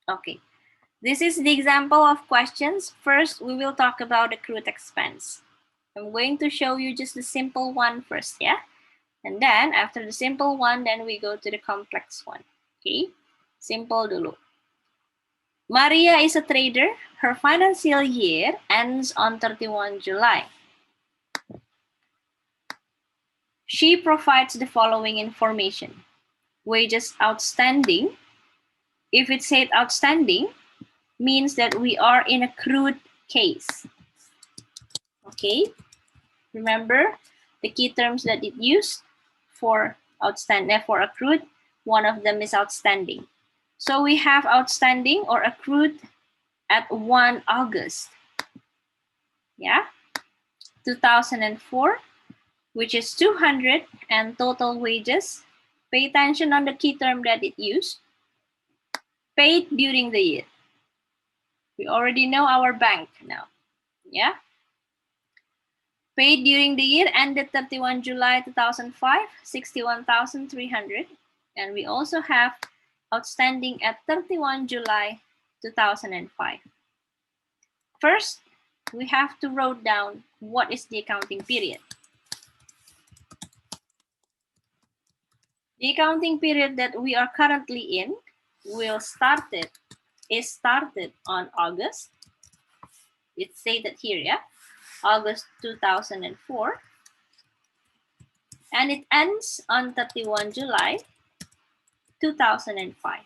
Okay, this is the example of questions. First, we will talk about accrued expense. I'm going to show you just the simple one first, yeah? And then after the simple one, then we go to the complex one. Okay, simple dulu. Maria is a trader. Her financial year ends on 31 July. She provides the following information. Wages outstanding. If it said outstanding, means that we are in accrued case. Okay, remember the key terms that it used for outstanding, for accrued, one of them is outstanding. So we have outstanding or accrued at 1 August. Yeah, 2004, which is 200, and total wages. Pay attention on the key term that it used. Paid during the year. We already know our bank now. Yeah. Paid during the year ended 31 July 2005, 61,300. And we also have outstanding at 31 July 2005. First, we have to write down what is the accounting period. The accounting period that we are currently in is started on August. It's stated here, yeah? August 2004. And it ends on 31 July 2005.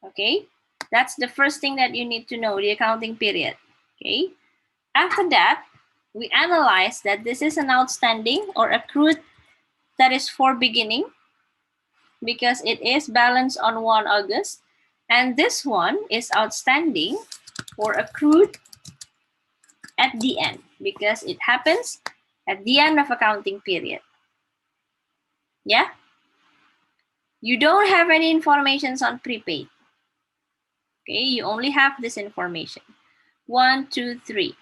Okay, that's the first thing that you need to know, the accounting period. Okay, after that, we analyze that this is an outstanding or accrued that is for beginning because it is balanced on 1 August. And this one is outstanding or accrued at the end because it happens at the end of accounting period. Yeah? You don't have any information on prepaid. Okay, you only have this information. 1, 2, 3.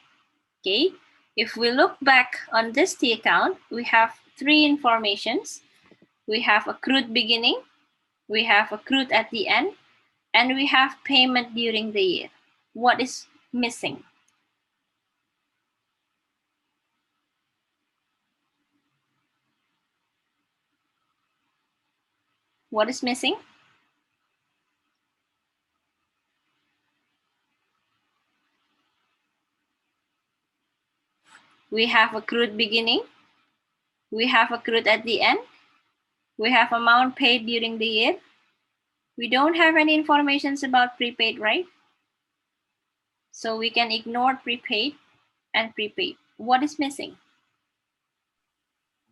Okay, if we look back on this T account, we have 3 informations. We have accrued beginning, we have accrued at the end, and we have payment during the year. What is missing? What is missing? We have accrued beginning, we have accrued at the end, we have amount paid during the year. We don't have any information about prepaid, right? So we can ignore prepaid and prepaid. What is missing?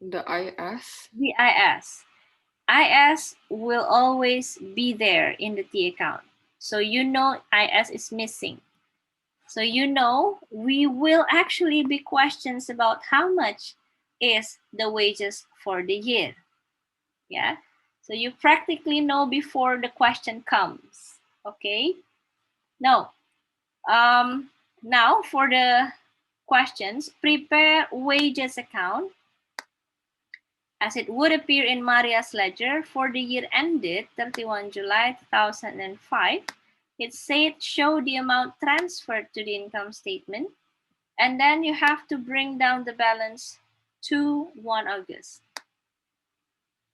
The IS. The IS. IS will always be there in the T account. So you know IS is missing. So you know we will actually be questions about how much is the wages for the year. Yeah. So you practically know before the question comes. Okay. Now for the questions, prepare wages account as it would appear in Maria's ledger for the year ended 31 July 2005. It said show the amount transferred to the income statement, and then you have to bring down the balance to 1 August.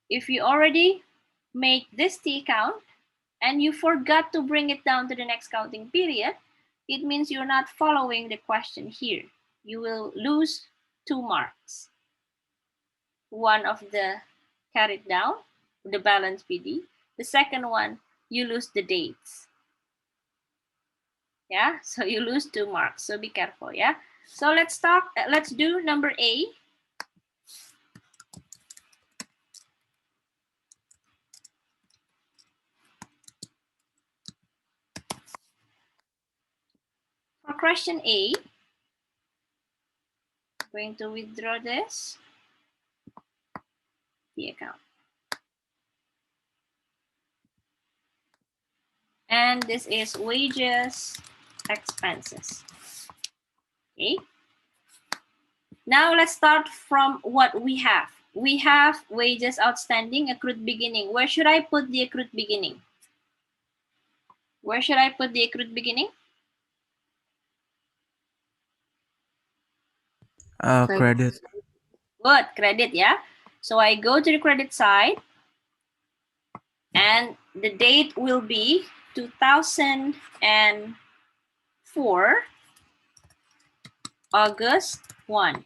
If you already make this T account and you forgot to bring it down to the next counting period, it means you're not following the question here. You will lose 2 marks. One of the carried down, the balance PD. The second one, you lose the dates. Yeah, so you lose 2 marks. So be careful, yeah? So let's do number A. For question A, I'm going to withdraw this, the account. And this is wages expenses. Okay. Now let's start from what we have. We have wages outstanding, accrued beginning. Where should I put the accrued beginning? Where should I put the accrued beginning? Credit. Good, credit, yeah. So I go to the credit side and the date will be 2004 August 1.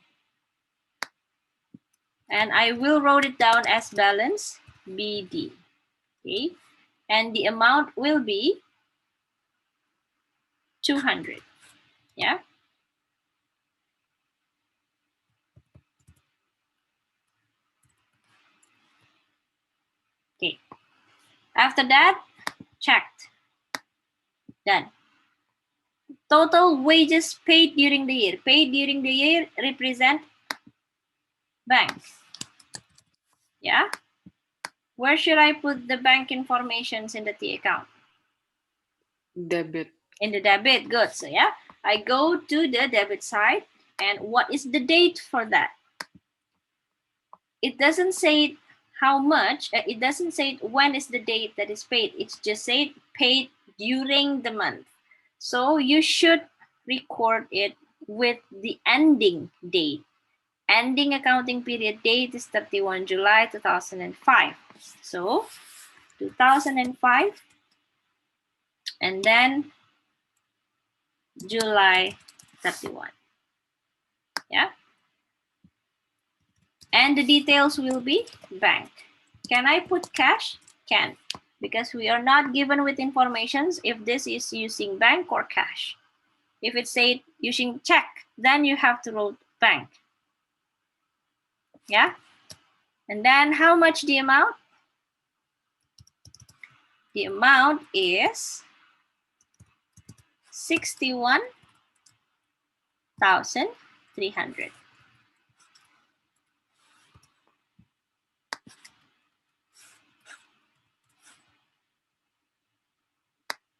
And I will write it down as balance BD. Okay. And the amount will be 200. Yeah. Okay. After that, checked. Done. Total wages paid during the year. Paid during the year represent bank. Yeah. Where should I put the bank informations in the T account? Debit. In the debit. Good. So yeah, I go to the debit side. And what is the date for that? It doesn't say how much. It doesn't say when is the date that is paid. It's just said paid during the month. So you should record it with the ending date. Ending accounting period date is 31 July 2005. So 2005 and then July 31. Yeah. And the details will be bank. Can I put cash? Can, because we are not given with informations if this is using bank or cash. If it's said using check, then you have to write bank. Yeah. And then how much the amount? The amount is 61,300.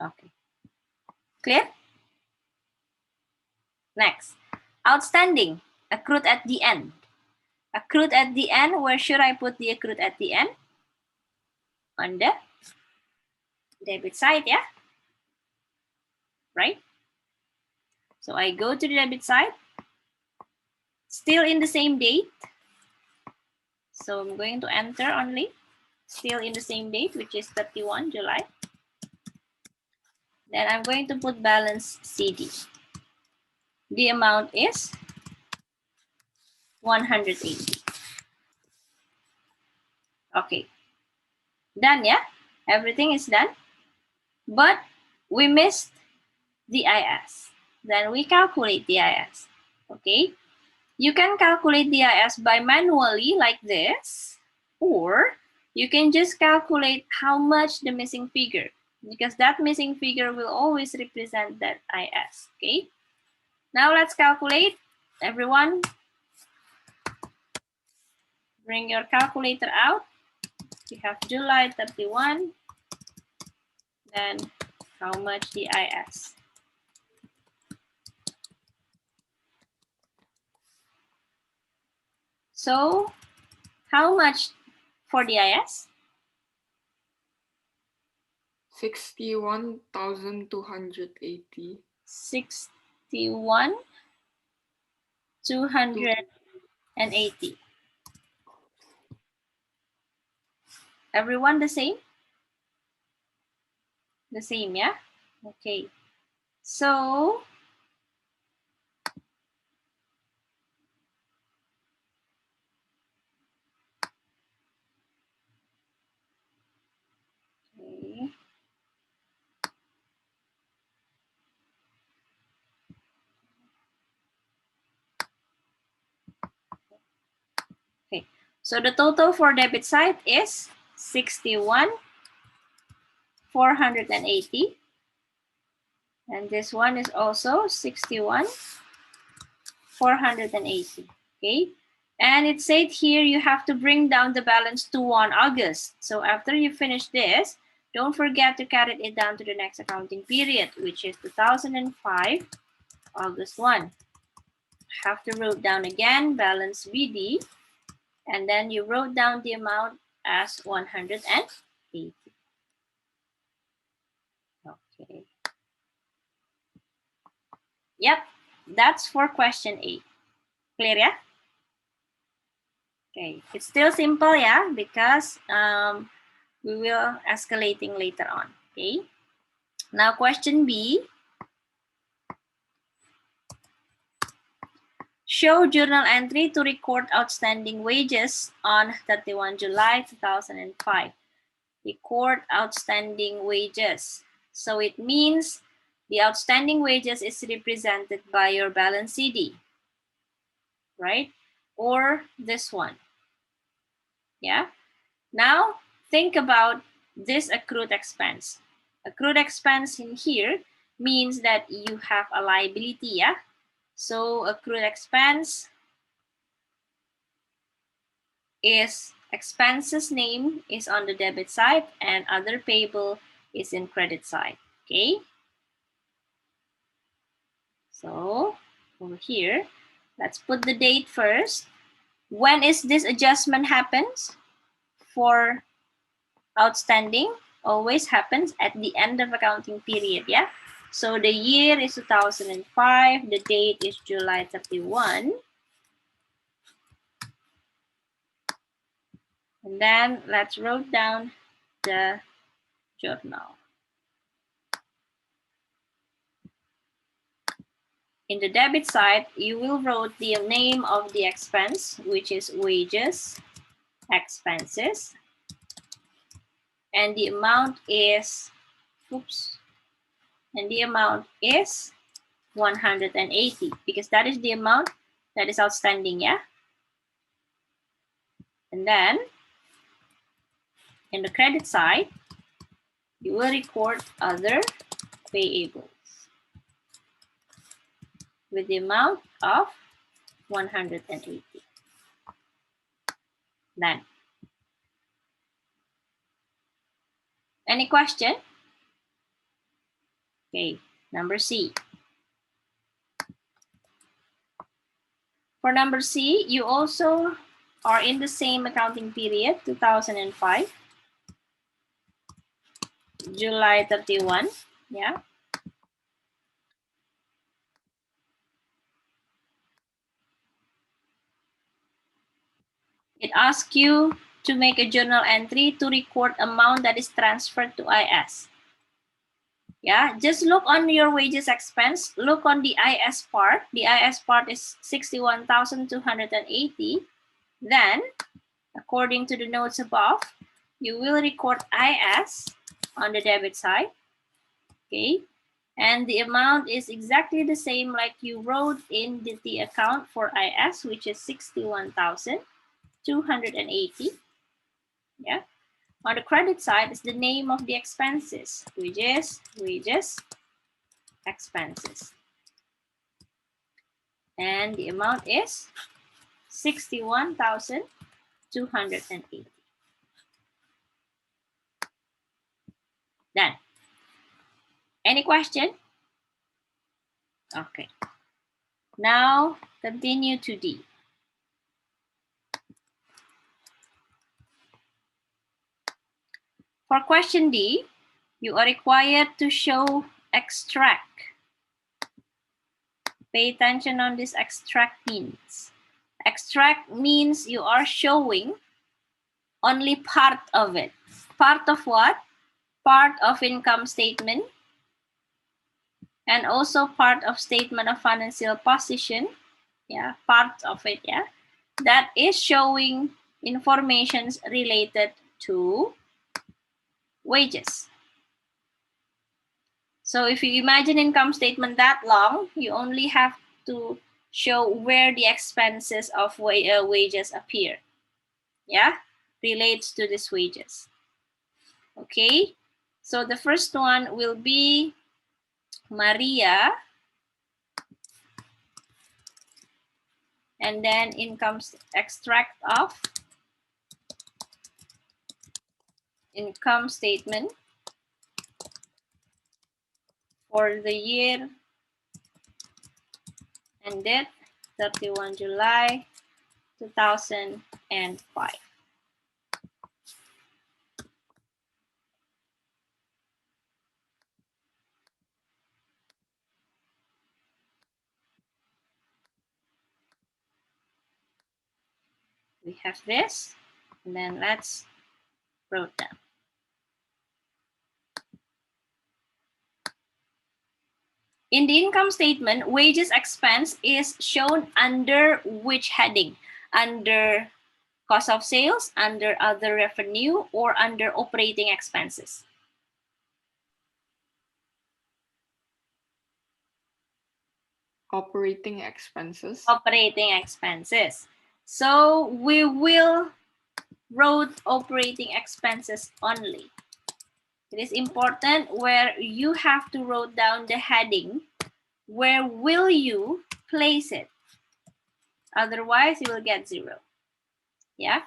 Okay. Clear? Next, outstanding, accrued at the end. Accrued at the end, where should I put the accrued at the end? On the debit side, yeah? Right? So I go to the debit side, still in the same date. So I'm going to enter only, still in the same date, which is 31 July. Then I'm going to put balance CD. The amount is 180. Okay. Done, yeah? Everything is done. But we missed the IS. Then we calculate the IS. Okay? You can calculate the IS by manually like this, or you can just calculate how much the missing figure, because that missing figure will always represent that IS. Okay? Now let's calculate. Everyone, bring your calculator out. We have July 31. Then how much the IS? So how much for the IS? 61,280. 61,280. Everyone the same? The same, yeah? Okay. So okay. Okay. So the total for debit side is 61,480. And this one is also 61,480. Okay. And it said here you have to bring down the balance to 1 August. So after you finish this, don't forget to carry it down to the next accounting period, which is 2005 August 1. Have to write down again balance BD, and then you wrote down the amount as 180. Okay. Yep, that's for question A. Clear, yeah? Okay, it's still simple, yeah, because we will escalating later on, okay? Now question B. Show journal entry to record outstanding wages on 31 July 2005. Record outstanding wages. So it means the outstanding wages is represented by your balance CD, right? Or this one, yeah? Now, think about this accrued expense. Accrued expense in here means that you have a liability, yeah? So accrued expense is expenses name is on the debit side and other payable is in credit side, okay? So over here, let's put the date first. When is this adjustment happens? For outstanding, always happens at the end of accounting period, yeah? So the year is 2005, the date is July 31. And then let's write down the journal. In the debit side, you will write the name of the expense, which is wages, expenses, and the amount is, oops, and the amount is 180 because that is the amount that is outstanding, yeah? And then in the credit side, you will record other payables with the amount of 180. Then, any question? Okay, number C. For number C, you also are in the same accounting period, 2005, July 31, yeah? It asks you to make a journal entry to record amount that is transferred to IS. Yeah, just look on your wages expense, look on the IS part. The IS part is 61,280. Then, according to the notes above, you will record IS on the debit side, okay? And the amount is exactly the same like you wrote in the account for IS, which is 61,280, yeah? On the credit side is the name of the expenses, which is wages, expenses. And the amount is 61,280. Done. Any question? Okay. Now continue to D. For question D, you are required to show extract. Pay attention on this extract means. Extract means you are showing only part of it. Part of what? Part of income statement and also part of statement of financial position. Yeah, part of it, yeah. That is showing informations related to wages. So if you imagine income statement that long, you only have to show where the expenses of wages appear. Yeah, relates to these wages. Okay, so the first one will be Maria, and then extract of income statement for the year ended 31 July 2005. We have this, and then let's write down. In the income statement, wages expense is shown under which heading? Under cost of sales, under other revenue, or under operating expenses? Operating expenses. Operating expenses. So we will write operating expenses only. It is important where you have to write down the heading. Where will you place it? Otherwise, you will get 0. Yeah.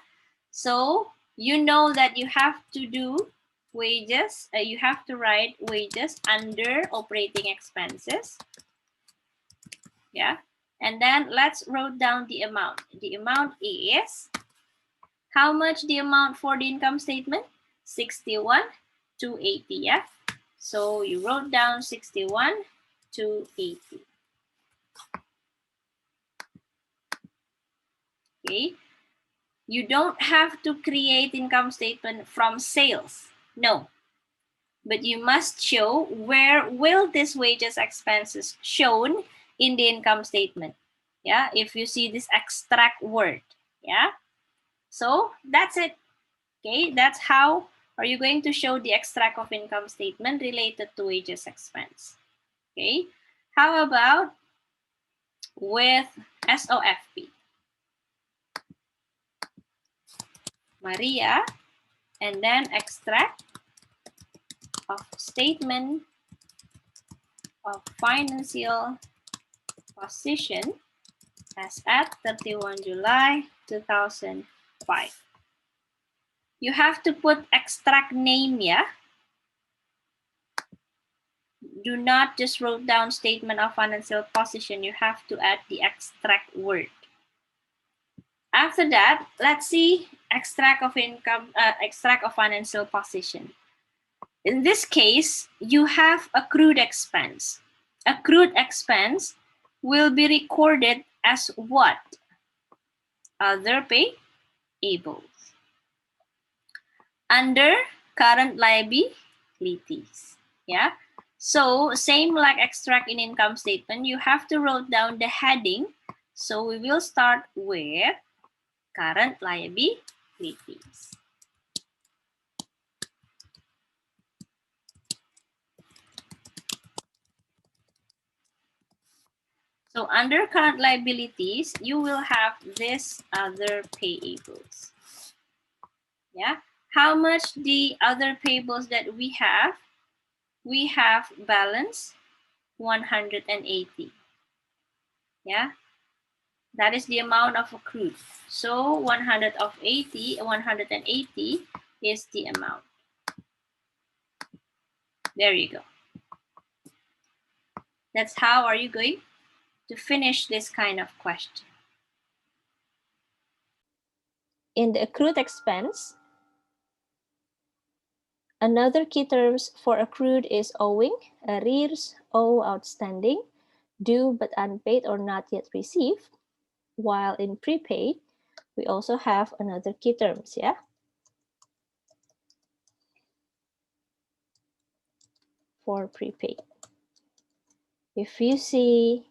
So you know that you have to do wages. You have to write wages under operating expenses. Yeah. And then let's write down the amount. The amount is how much the amount for the income statement? 61,280. Yeah. So you wrote down 61,280. Okay. You don't have to create income statement from sales. No. But you must show where will this wages expenses shown in the income statement. Yeah. If you see this extract word. Yeah. So that's it. Okay. That's how are you going to show the extract of income statement related to wages expense. Okay. How about with SOFP? Maria, and then extract of statement of financial position as at 31 July 2005. You have to put extract name, yeah? Do not just write down statement of financial position. You have to add the extract word. After that, let's see extract of income, extract of financial position. In this case, you have accrued expense. Accrued expense will be recorded as what? Other payables. Under current liabilities. Yeah. So same like extract in income statement, you have to write down the heading. So we will start with current liabilities. So under current liabilities, you will have this other payables. Yeah. How much the other payables that we have? We have balance 180. Yeah. That is the amount of accrued. So 180 is the amount. There you go. That's how are you going to finish this kind of question. In the accrued expense, another key terms for accrued is owing, arrears, owe, outstanding, due but unpaid or not yet received. While in prepaid, we also have another key terms, yeah? For prepaid. If you see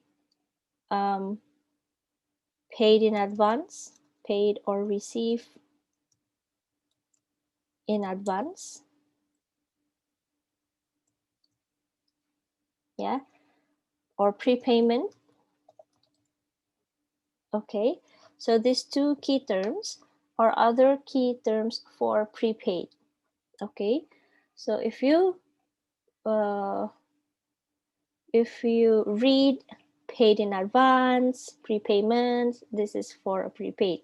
paid in advance, paid or received in advance, yeah, or prepayment. Okay, so these two key terms are other key terms for prepaid. Okay, so if you read paid in advance, prepayment, this is for a prepaid.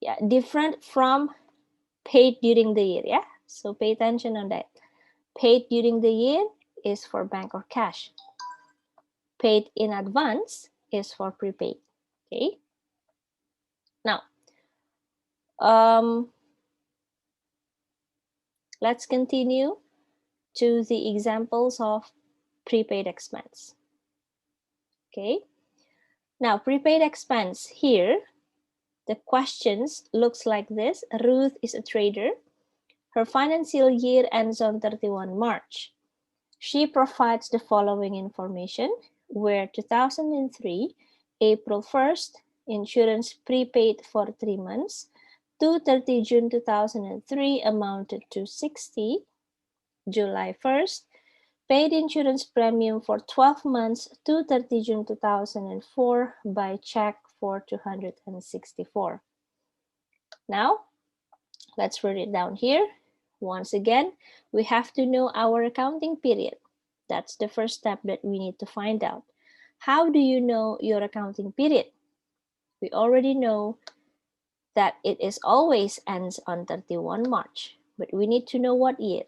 Yeah, different from paid during the year. Yeah, so pay attention on that. Paid during the year is for bank or cash. Paid in advance is for prepaid. Okay. Now, let's continue to the examples of prepaid expense. Okay. Now, prepaid expense here, The questions looks like this. Ruth is a trader. Her financial year ends on 31 March. She provides the following information, where 2003, April 1st, insurance prepaid for 3 months, to 30 June 2003 amounted to 60, July 1st, paid insurance premium for 12 months to 30 June 2004 by check for 264. Now, let's write it down here. Once again, we have to know our accounting period. That's the first step that we need to find out. How do you know your accounting period? We already know that it is always ends on 31 March, but we need to know what year.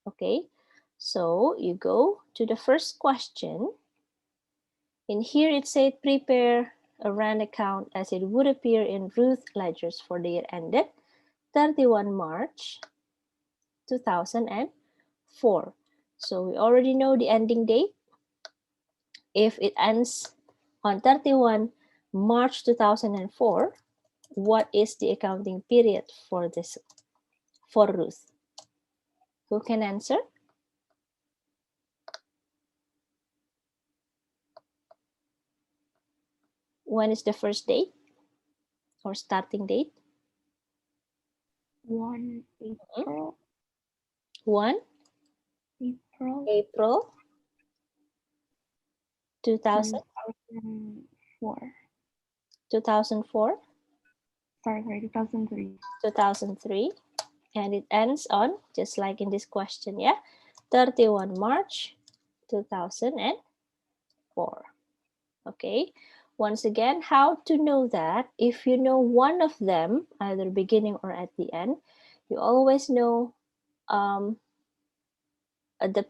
Okay, so you go to the first question. In here it said prepare a rand account as it would appear in Ruth ledgers for the year ended 31 March 2004. So we already know the ending date. If it ends on 31 March 2004, what is the accounting period for this for Ruth? Who can answer? When is the first date or starting date? 1 April. 1 April 2000, 2004. 2004, Sorry, 2003. 2003, and it ends on, just like in this question, yeah, 31 March 2004. Okay, once again, how to know that? If you know one of them, either beginning or at the end, you always know the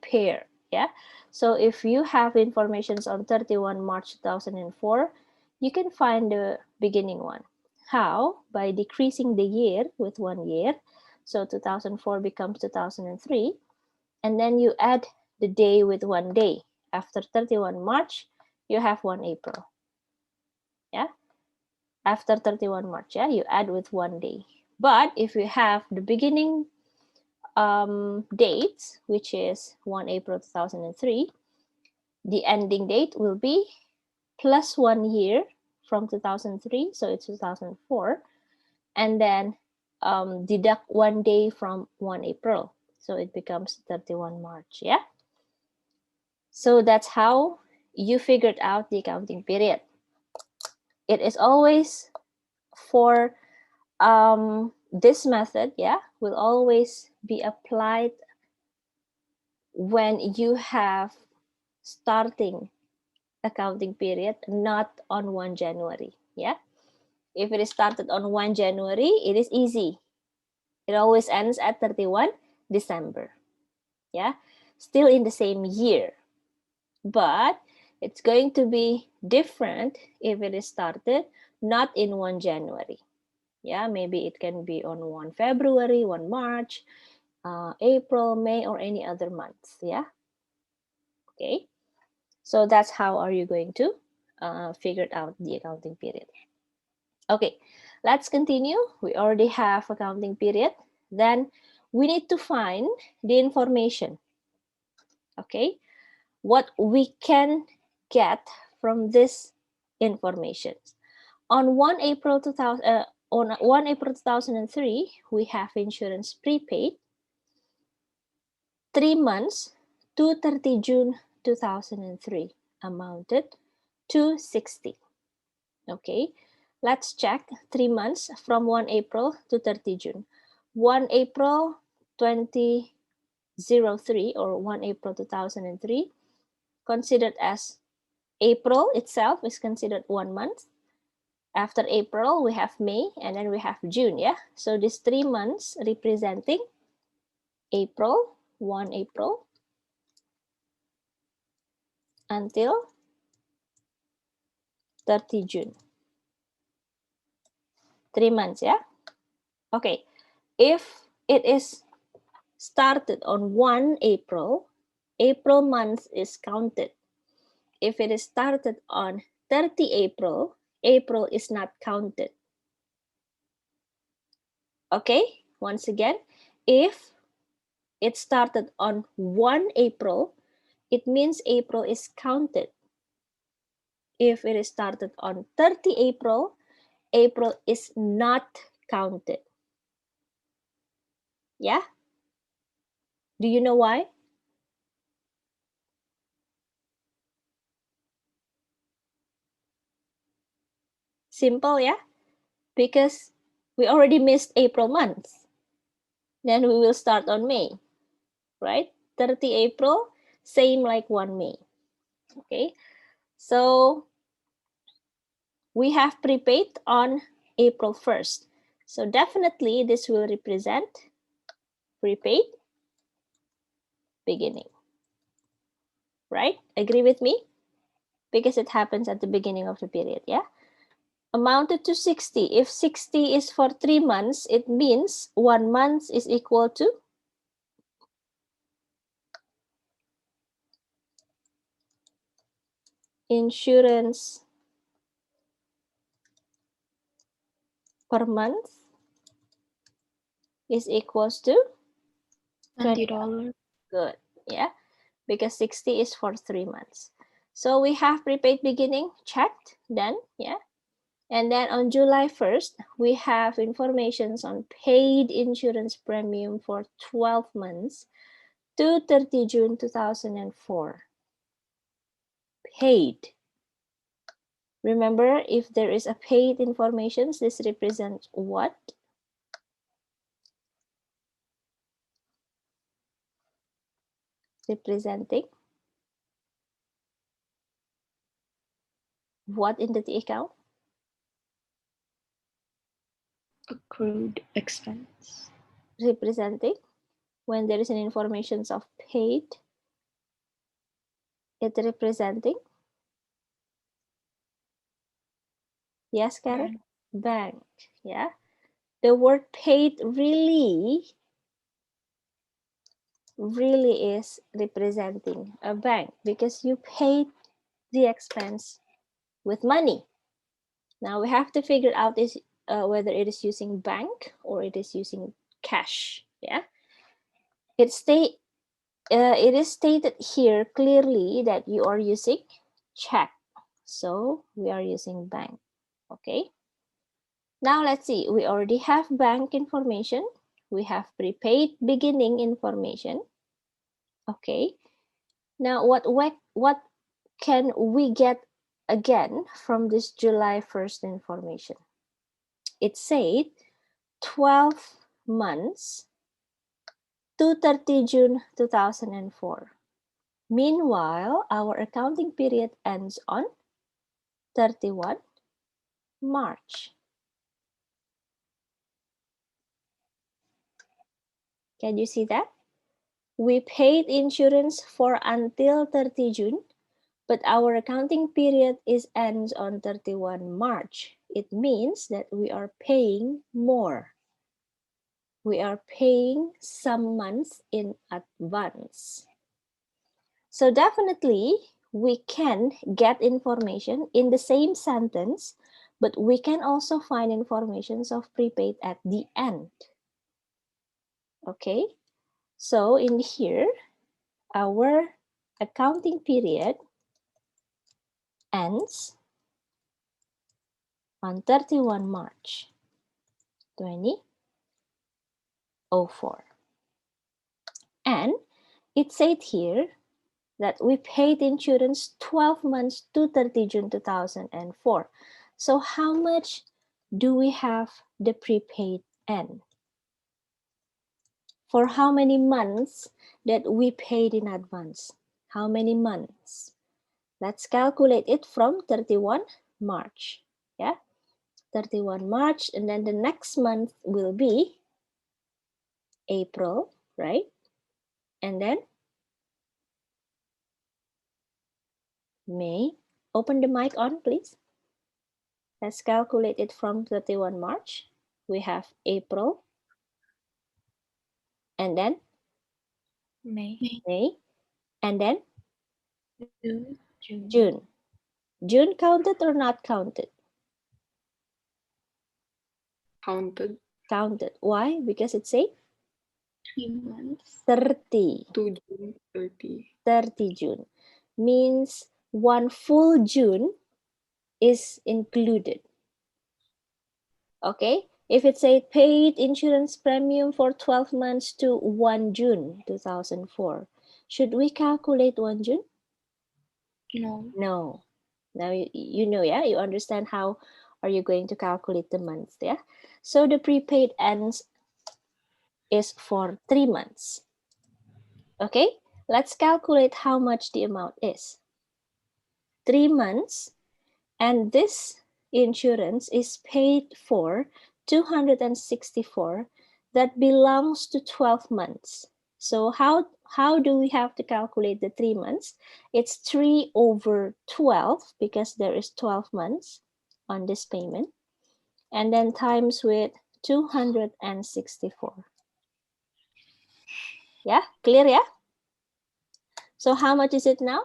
pair, yeah. So if you have informations on 31 March 2004, you can find the beginning one. How? By decreasing the year with 1 year. So 2004 becomes 2003, and then you add the day with 1 day. After 31 March, you have 1 April. Yeah, after 31 March, yeah, you add with 1 day. But if you have the beginning dates, which is 1 April 2003, the ending date will be plus 1 year from 2003, so it's 2004, and then deduct 1 day from 1 April, so it becomes 31 March, yeah? So that's how you figured out the accounting period. It is always for this method, yeah, will always be applied when you have starting accounting period, not on 1 January, yeah. If it is started on 1 January, it is easy. It always ends at 31 December, yeah, still in the same year. But it's going to be different if it is started not in 1 January. Yeah, maybe it can be on 1 February, 1 March, April, May, or any other month. Yeah. Okay. So that's how are you going to figure out the accounting period. Okay, let's continue. We already have accounting period. Then we need to find the information. Okay, what we can get from this information. On 1 April 2003, we have insurance prepaid 3 months to 30 June 2003 amounted to 60. Okay, let's check 3 months from 1 April to 30 June. 1 April 2003 or 1 April 2003 considered as April itself is considered 1 month. After April, we have May, and then we have June, yeah? So these 3 months representing April, 1 April, until 30 June. 3 months, yeah? Okay, if it is started on 1 April, April month is counted. If it is started on 30 April, April is not counted. Okay, once again, if it started on 1 April, it means April is counted. If it is started on 30 April, April is not counted. Yeah? Do you know why? Simple, yeah? Because we already missed April month. Then we will start on May, right? 30 April, same like 1 May. Okay, so we have prepaid on April 1st. So definitely this will represent prepaid beginning, right? Agree with me? Because it happens at the beginning of the period, yeah? Amounted to 60. If 60 is for 3 months, it means 1 month is equal to insurance per month is equals to $20. Good, yeah, because 60 is for 3 months. So we have prepaid beginning checked, done, yeah. And then on July 1st, we have informations on paid insurance premium for 12 months to 30 June 2004. Paid. Remember, if there is a paid information, this represents what? Representing what in the account? Accrued expense. Representing when there is an information of paid, it representing, yes, Karen? Bank, yeah. The word paid really is representing a bank because you paid the expense with money. Now we have to figure out is whether it is using bank or it is using cash. Yeah, it is stated here clearly that you are using check, so we are using bank. Okay. Now let's see. We already have bank information. We have prepaid beginning information. Okay. Now what can we get again from this July 1st information? It said 12 months to 30 June 2004. Meanwhile, our accounting period ends on 31 March. Can you see that? We paid insurance for until 30 June, but our accounting period ends on 31 March. It means that we are paying more. We are paying some months in advance. So definitely we can get information in the same sentence, but we can also find informations of prepaid at the end. Okay, so in here, our accounting period ends on 31 March 2004. And it said here that we paid insurance 12 months to 30 June 2004. So how much do we have the prepaid end? For how many months that we paid in advance? How many months? Let's calculate it from 31 March. Yeah, 31 March, and then the next month will be April, right? And then May. Open the mic on, please. Let's calculate it from 31 March. We have April, and then May. and then June. June. June counted or not counted? Counted. counted. Why? Because it's a 3 months. 30. 2 June 30. 30 June. Means 1 full June is included. Okay? If it's a paid insurance premium for 12 months to 1 June 2004, should we calculate 1 June? No. No. Now you know, yeah? You understand how are you going to calculate the months, yeah? So the prepaid ends is for 3 months. Okay? Let's calculate how much the amount is. 3 months, and this insurance is paid for 264 that belongs to 12 months. So how do we have to calculate the 3 months? It's 3 over 12 because there is 12 months on this payment, and then times with 264. Yeah, clear, yeah? So how much is it now?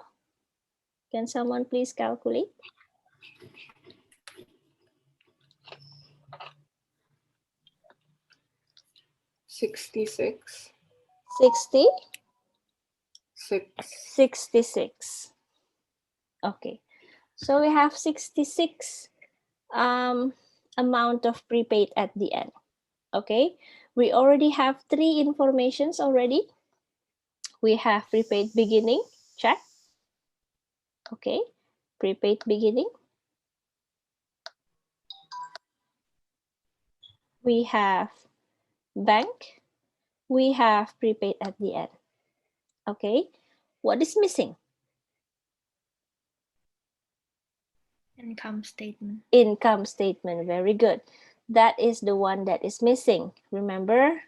Can someone please calculate? 66. 60? 6. 66. Okay, so we have 66 amount of prepaid at the end. Okay, we already have 3 informations already. We have prepaid beginning, check. Okay, prepaid beginning. We have bank. We have prepaid at the end. Okay, what is missing? Income statement. Income statement, very good. That is the one that is missing. Remember,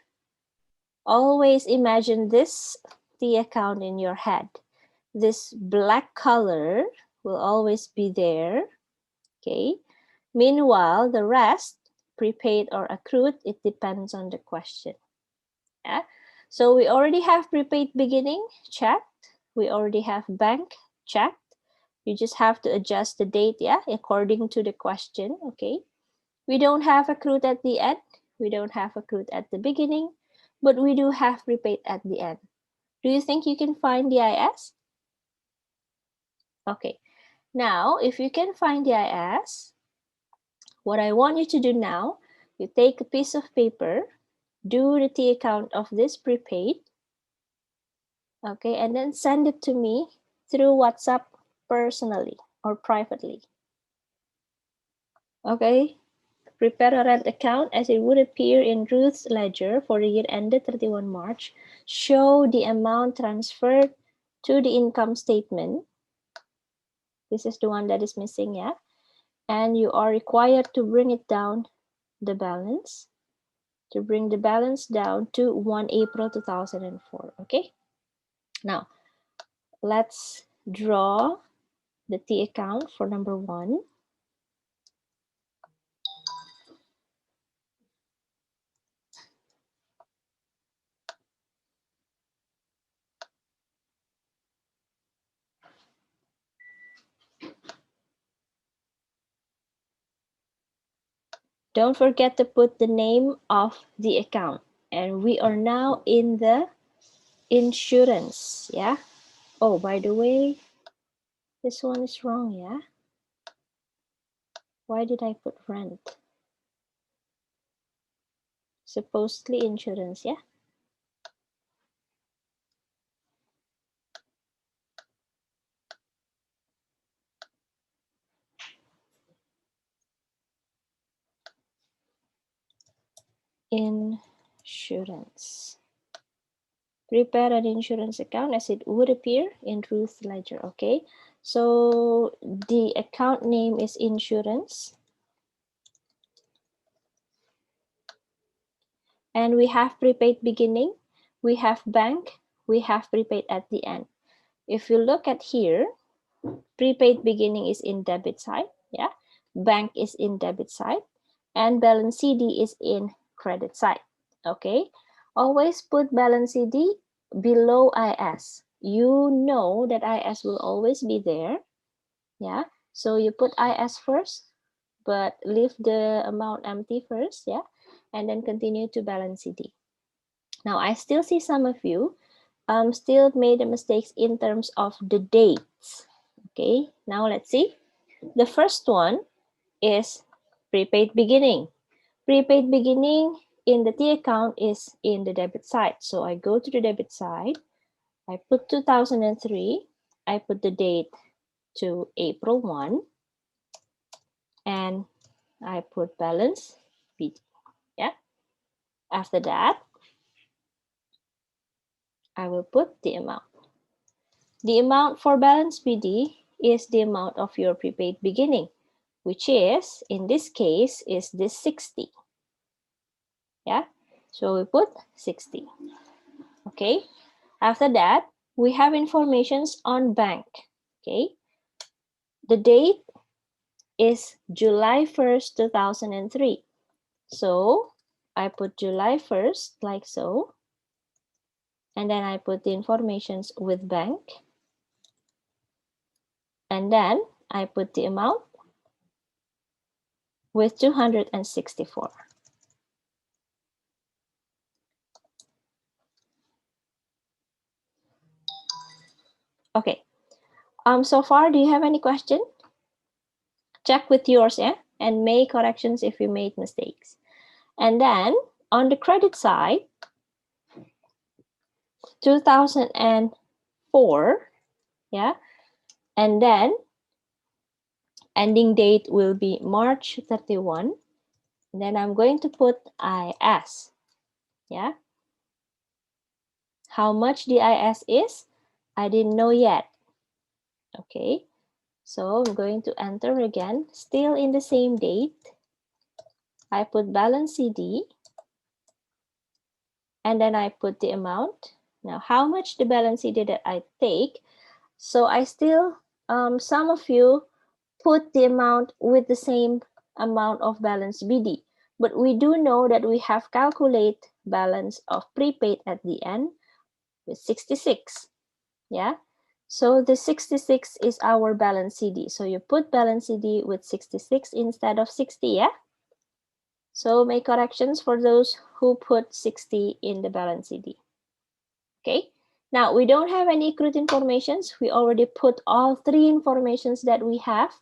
always imagine this T account in your head. This black color will always be there. Okay. Meanwhile, the rest, prepaid or accrued, it depends on the question. Yeah. So we already have prepaid beginning checked. We already have bank checked. You just have to adjust the date, yeah, according to the question. Okay. We don't have accrued at the end. We don't have accrued at the beginning, but we do have prepaid at the end. Do you think you can find the IS? Okay. Now, if you can find the IS, what I want you to do now, you take a piece of paper, do the T account of this prepaid, okay, and then send it to me through WhatsApp personally or privately. Okay, prepare a rent account as it would appear in Ruth's ledger for the year ended 31 March. Show the amount transferred to the income statement. This is the one that is missing, yeah? And you are required to bring it down the balance, to bring the balance down to 1 April 2004, okay? Now, let's draw the T account for number 1. Don't forget to put the name of the account. And we are now in the insurance, yeah? Oh, by the way, this one is wrong, yeah? Why did I put rent? Supposedly insurance, yeah? Insurance. Prepare an insurance account as it would appear in Ruth's ledger, okay? So the account name is insurance. And we have prepaid beginning, we have bank, we have prepaid at the end. If you look at here, prepaid beginning is in debit side, yeah? Bank is in debit side, and balance CD is in credit side, okay? Always put balance CD below IS. You know that IS will always be there, yeah? So you put IS first, but leave the amount empty first, yeah? and then continue to balance CD. Now, I still see some of you still made the mistakes in terms of the dates. Okay, now let's see. The first one is prepaid beginning. Prepaid beginning in the T account is in the debit side. So I go to the debit side. I put 2003. I put the date to April 1. And I put balance BD. Yeah. After that, I will put the amount. The amount for balance BD is the amount of your prepaid beginning, which is, in this case, is this 60. Yeah, so we put 60. Okay, after that, we have informations on bank. Okay, the date is July 1st, 2003. So I put July 1st like so. And then I put the informations with bank. And then I put the amount with 264. Okay. So far, do you have any question? Check with yours, yeah? And make corrections if you made mistakes. And then on the credit side, 2004, yeah? And then ending date will be March 31. And then I'm going to put IS, yeah? How much the IS is, I didn't know yet. Okay, so I'm going to enter again, still in the same date. I put balance CD, and then I put the amount. Now, how much the balance CD that I take? So I still, some of you put the amount with the same amount of balance BD, but we do know that we have calculate balance of prepaid at the end with 66. Yeah, so the 66 is our balance CD. So you put balance CD with 66 instead of 60, yeah? So make corrections for those who put 60 in the balance CD. Okay, now we don't have any accrued informations. We already put all three informations that we have.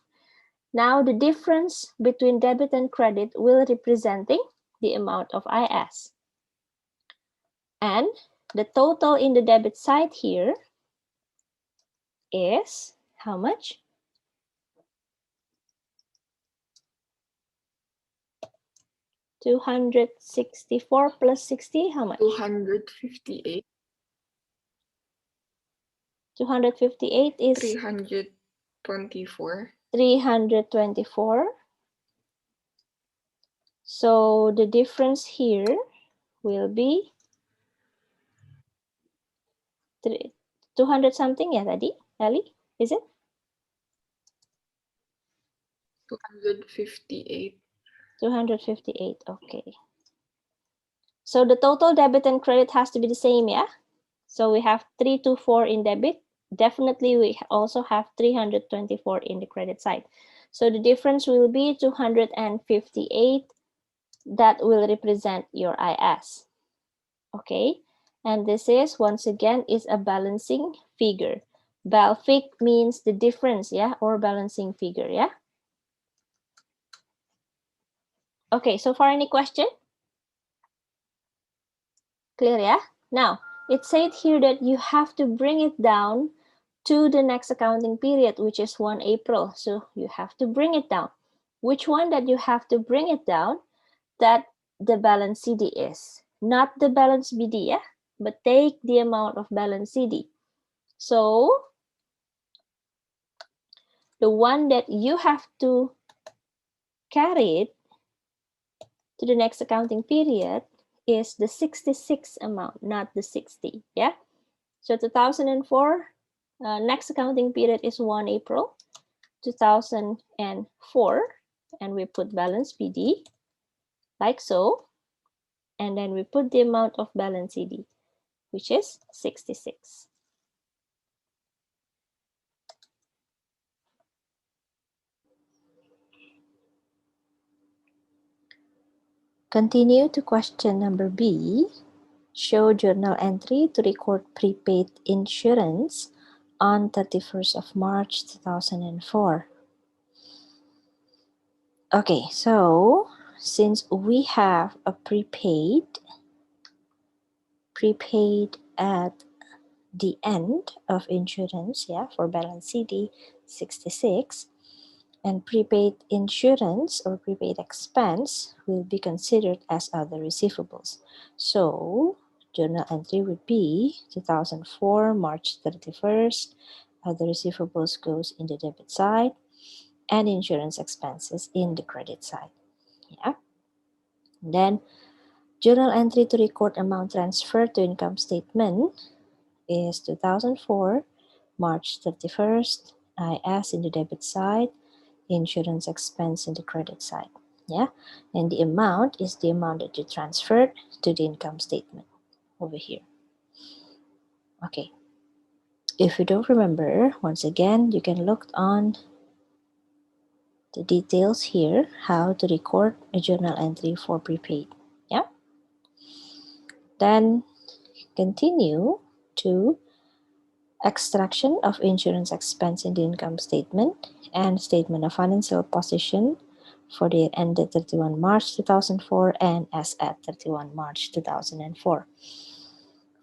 Now the difference between debit and credit will representing the amount of IS. And the total in the debit side here is how much? 264 plus 60, how much? 258. 258 is 324. 324. So the difference here will be 200 something, yeah, tadi, Ali, is it? 258. 258, okay. So the total debit and credit has to be the same, yeah? So we have 324 in debit. Definitely we also have 324 in the credit side. So the difference will be 258. That will represent your IS. Okay, and this is once again is a balancing figure. Balfic means the difference, yeah, or balancing figure, yeah. Okay, so far any question? Clear, yeah? Now, it said here that you have to bring it down to the next accounting period, which is 1 April. So you have to bring it down. Which one that you have to bring it down? That the balance CD is. Not the balance BD, yeah? But take the amount of balance CD. So the one that you have to carry it to the next accounting period is the 66 amount, not the 60, yeah? So 2004, next accounting period is 1 April 2004, and we put balance BD like so, and then we put the amount of balance CD, which is 66. Continue to question number B. Show journal entry to record prepaid insurance on 31st of March 2004. Okay, so since we have a prepaid at the end of insurance, yeah, for balance CD 66, and prepaid insurance or prepaid expense will be considered as other receivables. So journal entry would be 2004 March 31st, other receivables goes in the debit side and insurance expenses in the credit side. Yeah. And then journal entry to record amount transferred to income statement is 2004 March 31st, IS in the debit side, insurance expense in the credit side. Yeah, and the amount is the amount that you transferred to the income statement over here. Okay, if you don't remember, once again, you can look on the details here, how to record a journal entry for prepaid. Yeah, then continue to extraction of insurance expense in the income statement and statement of financial position for the year ended 31 March 2004 and as at 31 March 2004.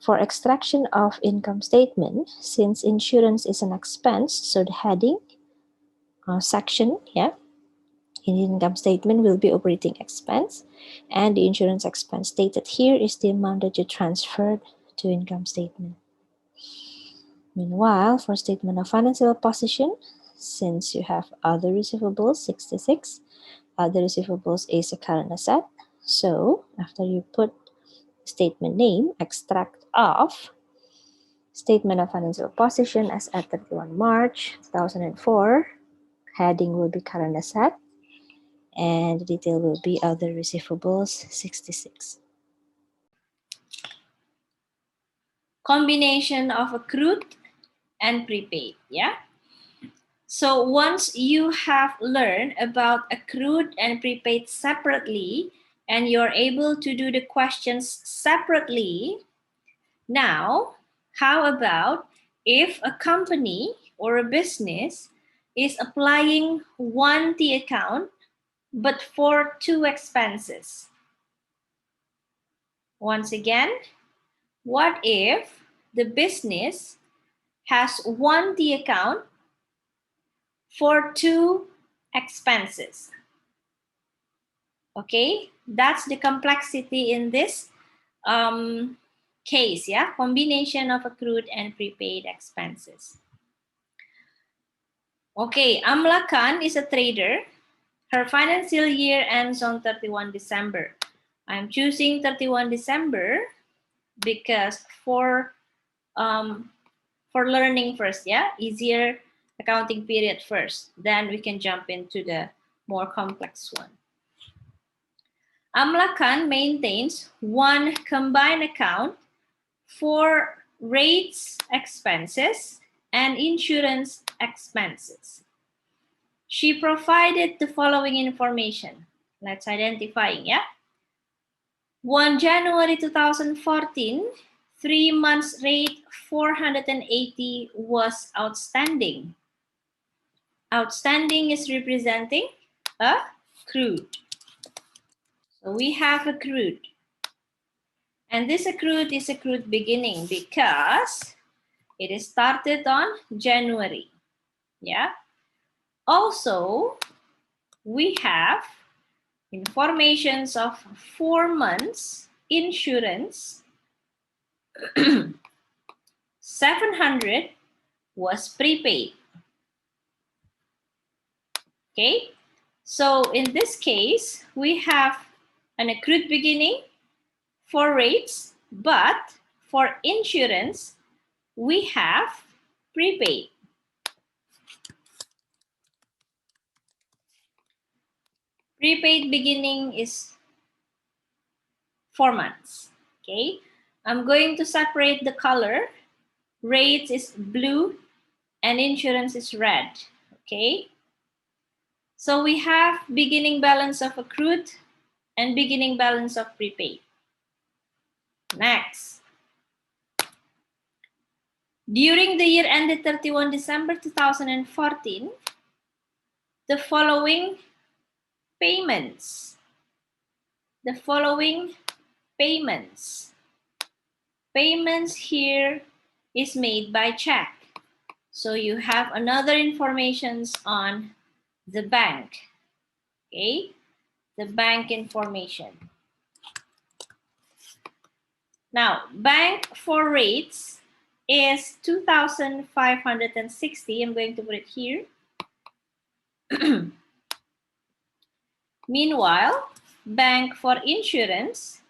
For extraction of income statement, since insurance is an expense, so the heading section, yeah, in the income statement will be operating expense, and the insurance expense stated here is the amount that you transferred to income statement. Meanwhile, for statement of financial position, since you have other receivables, 66, other receivables is a current asset. So after you put statement name, extract of statement of financial position as at 31 March 2004, heading will be current asset, and the detail will be other receivables, 66. Combination of accrued and prepaid, yeah? So once you have learned about accrued and prepaid separately, and you're able to do the questions separately, now, how about if a company or a business is applying one T account, but for two expenses? Once again, what if the business has one T account for two expenses? Okay, that's the complexity in this case, yeah, combination of accrued and prepaid expenses. Okay, Amla Khan is a trader. Her financial year ends on 31 December. I'm choosing 31 December because for learning first, yeah, easier accounting period first. Then we can jump into the more complex one. Amla Khan maintains one combined account for rates expenses and insurance expenses. She provided the following information. Let's identify, yeah? 1 January 2014, 3 months rate 480 was outstanding. Outstanding is representing accrued. So we have accrued. And this accrued is accrued beginning because it is started on January. Yeah. Also, we have informations of 4 months insurance. 700 was prepaid. Okay. So in this case, we have an accrued beginning for rates, but for insurance, we have prepaid. Prepaid beginning is 4 months. Okay, I'm going to separate the color. Rates is blue and insurance is red. Okay, so we have beginning balance of accrued and beginning balance of prepaid. Next. During the year ended 31 December 2014, the following payments here is made by check. So you have another informations on the bank, okay? The bank information. Now, bank for rates is 2,560. I'm going to put it here. Meanwhile, bank for insurance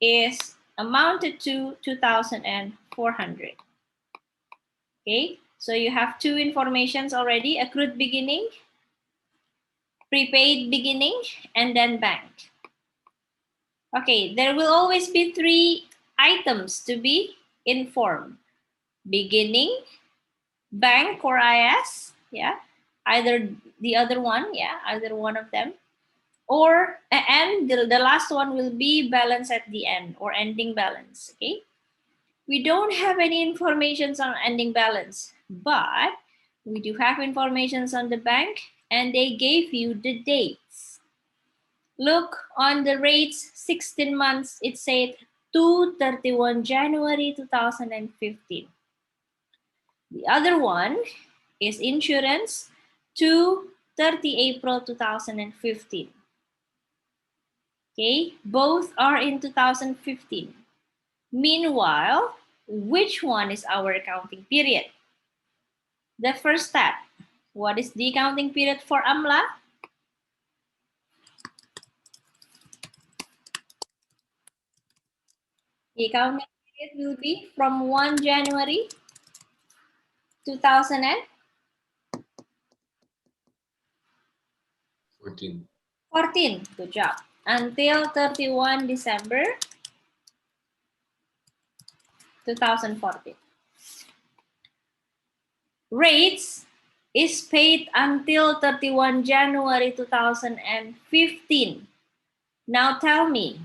is amounted to 2,400. Okay, so you have two informations already: accrued beginning, prepaid beginning, and then bank. Okay, there will always be three items to be informed: beginning, bank or IS, yeah, either the other one, yeah, either one of them, or and the last one will be balance at the end or ending balance. Okay, we don't have any informations on ending balance, but we do have informations on the bank, and they gave you the dates. Look on the rates, 16 months, it said 2/31 January 2015. The other one is insurance, 2/30 April 2015. Okay, both are in 2015. Meanwhile, which one is our accounting period? The first step, what is the accounting period for AMLA? The accounting period will be from 1 January 2014. Good job. Until 31 December 2014. Rates is paid until 31 January 2015. Now tell me,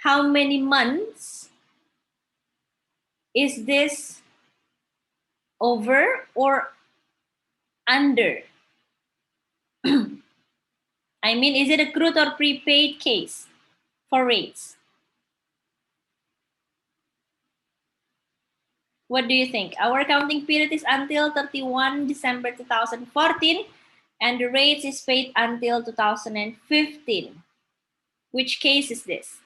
how many months is this over or under? I mean, is it accrued or prepaid case for rates? What do you think? Our accounting period is until 31 December 2014, and the rates is paid until 2015. Which case is this?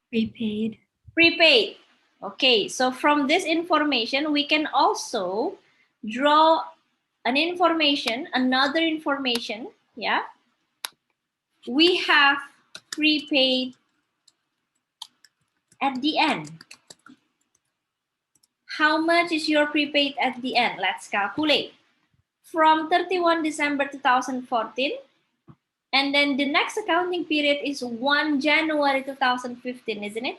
Prepaid. Prepaid. Okay, so from this information, we can also draw another information, yeah? We have prepaid at the end. How much is your prepaid at the end? Let's calculate. From 31 December 2014, and then the next accounting period is 1 January 2015, isn't it?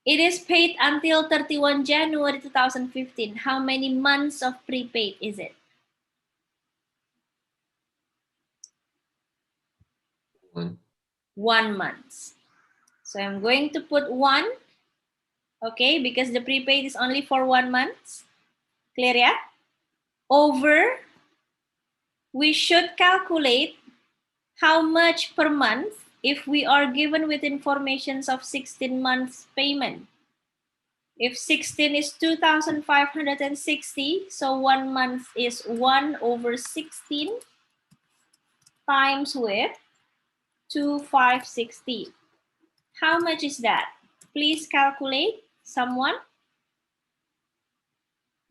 It is paid until 31 January 2015. How many months of prepaid is it? 1. 1 month. So I'm going to put 1, okay, because the prepaid is only for 1 month. Clear, yeah? Over, we should calculate how much per month if we are given with informations of 16 months payment. If 16 is 2,560, so 1 month is 1/16 times with 2,560. How much is that? Please calculate, someone.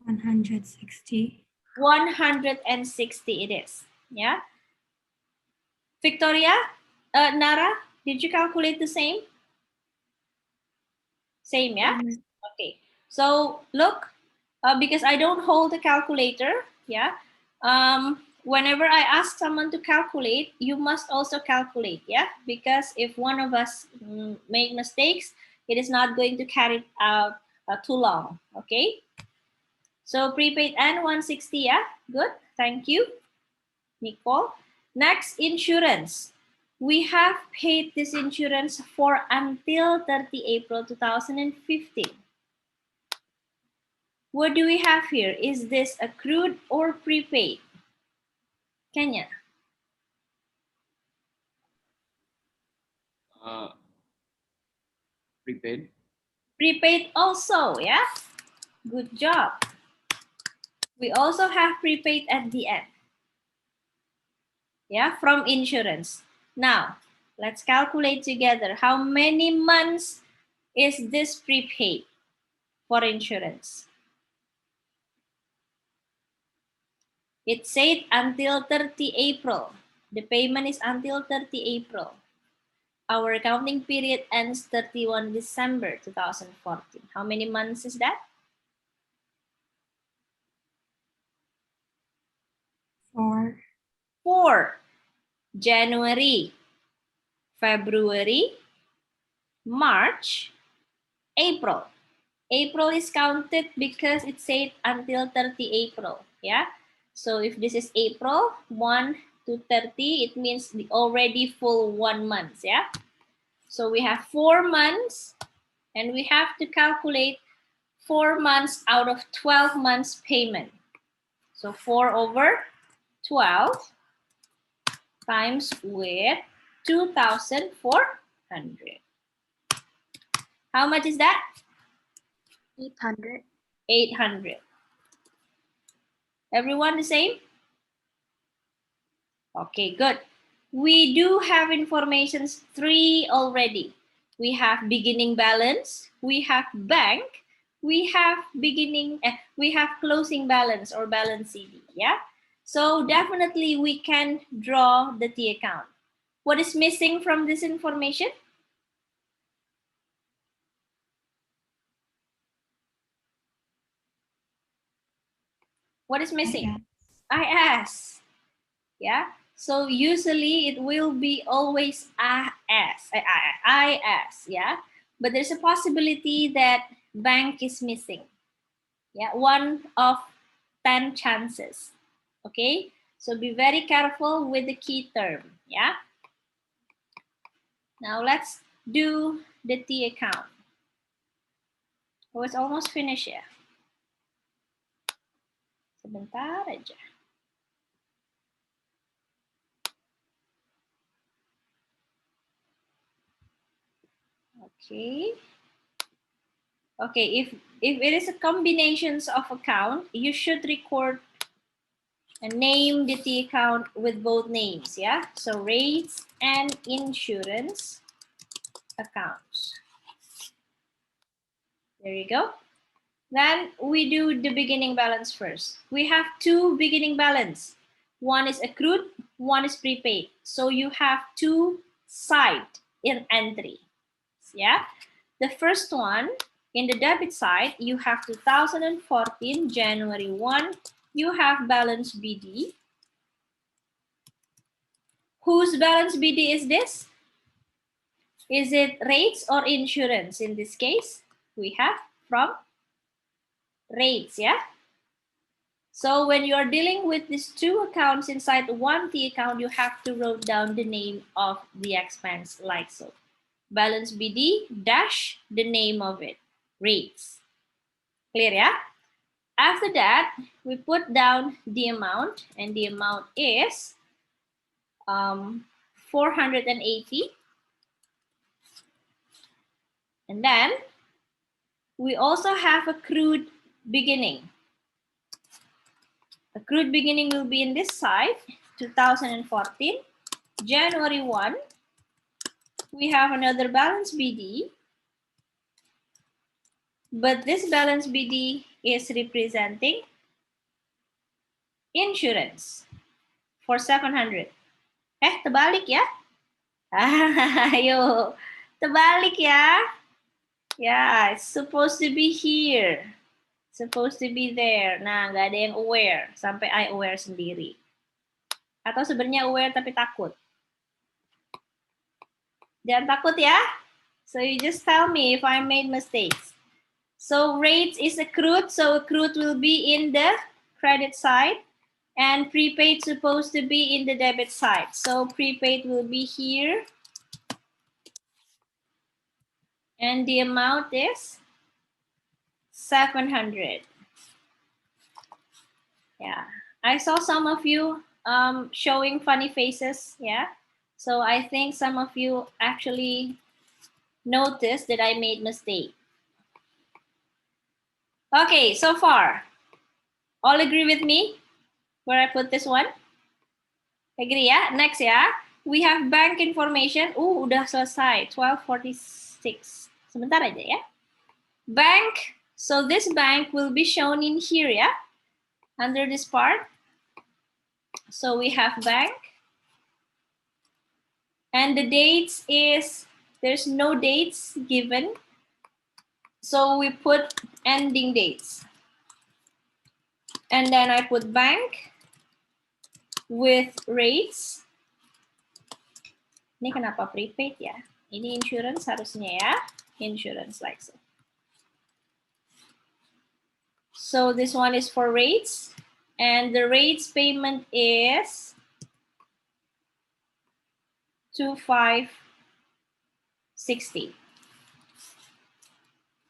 160. 160 it is, yeah? Victoria, Nara, did you calculate the same? Same, yeah? Okay, so look, because I don't hold the calculator, yeah? whenever I ask someone to calculate, you must also calculate, yeah? Because if one of us make mistakes, it is not going to carry out too long, okay? So prepaid and 160, yeah? Good, thank you, Nicole. Next, insurance. We have paid this insurance for until 30 April 2015. What do we have here? Is this accrued or prepaid? Kenya? Prepaid. Prepaid also, yeah? Good job. We also have prepaid at the end. Yeah, from insurance. Now, let's calculate together. How many months is this prepaid for insurance? It said until 30 April. The payment is until 30 April. Our accounting period ends 31 December 2014. How many months is that? 4. 4. January, February, March, April. April is counted because it said until 30 April. Yeah. So if this is April 1 to 30, it means the already full 1 month. Yeah. So we have 4 months and we have to calculate 4 months out of 12 months payment. So 4 over 12 times with 2,400. How much is that? 800. 800. Everyone the same? Okay, good. We do have informations 3 already. We have beginning balance, we have bank, we have closing balance or balance CD, yeah? So definitely we can draw the T account. What is missing from this information? What is missing? IS. Yeah. So usually it will be always IS. Yeah. But there's a possibility that bank is missing. Yeah. 1 of 10 chances. Okay. So be very careful with the key term. Yeah. Now let's do the T account. Oh, it's almost finished ya. Sebentar aja. Okay. Okay, if it is a combinations of account, you should record and name the T account with both names, yeah? So rates and insurance accounts. There you go. Then we do the beginning balance first. We have 2 beginning balance. One is accrued, one is prepaid. So you have 2 side in entry, yeah? The first one, in the debit side, you have 2014, January 1, you have balance BD. Whose balance BD is this? Is it rates or insurance? In this case, we have from rates, yeah? So when you're dealing with these 2 accounts inside one T account, you have to write down the name of the expense like so. Balance BD dash the name of it, rates. Clear, yeah? After that, we put down the amount, and the amount is 480. And then we also have accrued beginning. Accrued beginning will be in this side, 2014, January 1. We have another balance BD, but this balance BD is representing insurance for 700. Terbalik ya? Ayo, terbalik ya. Yeah, it's supposed to be here. Supposed to be there. Nah, nggak ada yang aware. Sampai I aware sendiri. Atau sebenarnya aware tapi takut? Jangan takut ya. So you just tell me if I made mistakes. So rates is accrued, so accrued will be in the credit side and prepaid supposed to be in the debit side. So prepaid will be here. And the amount is 700. Yeah, I saw some of you showing funny faces. Yeah, so I think some of you actually noticed that I made mistake. Okay, so far, all agree with me where I put this one? Agree ya? Next ya, we have bank information. Udah selesai, 12:46. Sebentar aja ya. Bank, so this bank will be shown in here ya, under this part. So we have bank. And the dates is, there's no dates given. So we put ending dates. And then I put bank with rates. Ini kenapa prepaid ya? Ini insurance harusnya ya. Insurance like so. So this one is for rates. And the rates payment is 2560.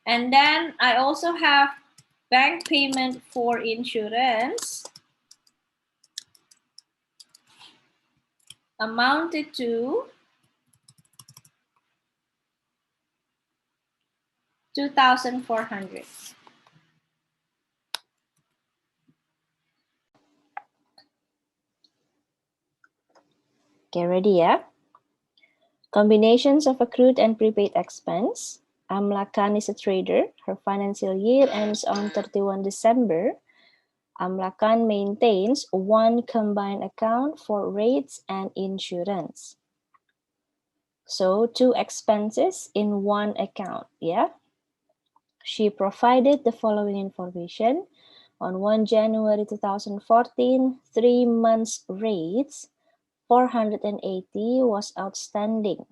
And then I also have bank payment for insurance amounted to 2,400. Okay, ready, yeah? Combinations of accrued and prepaid expense. Amla Khan is a trader. Her financial year ends on 31 December. Amla Khan maintains one combined account for rates and insurance. So 2 expenses in one account, yeah? She provided the following information. On 1 January 2014, 3 months rates, 480 was outstanding.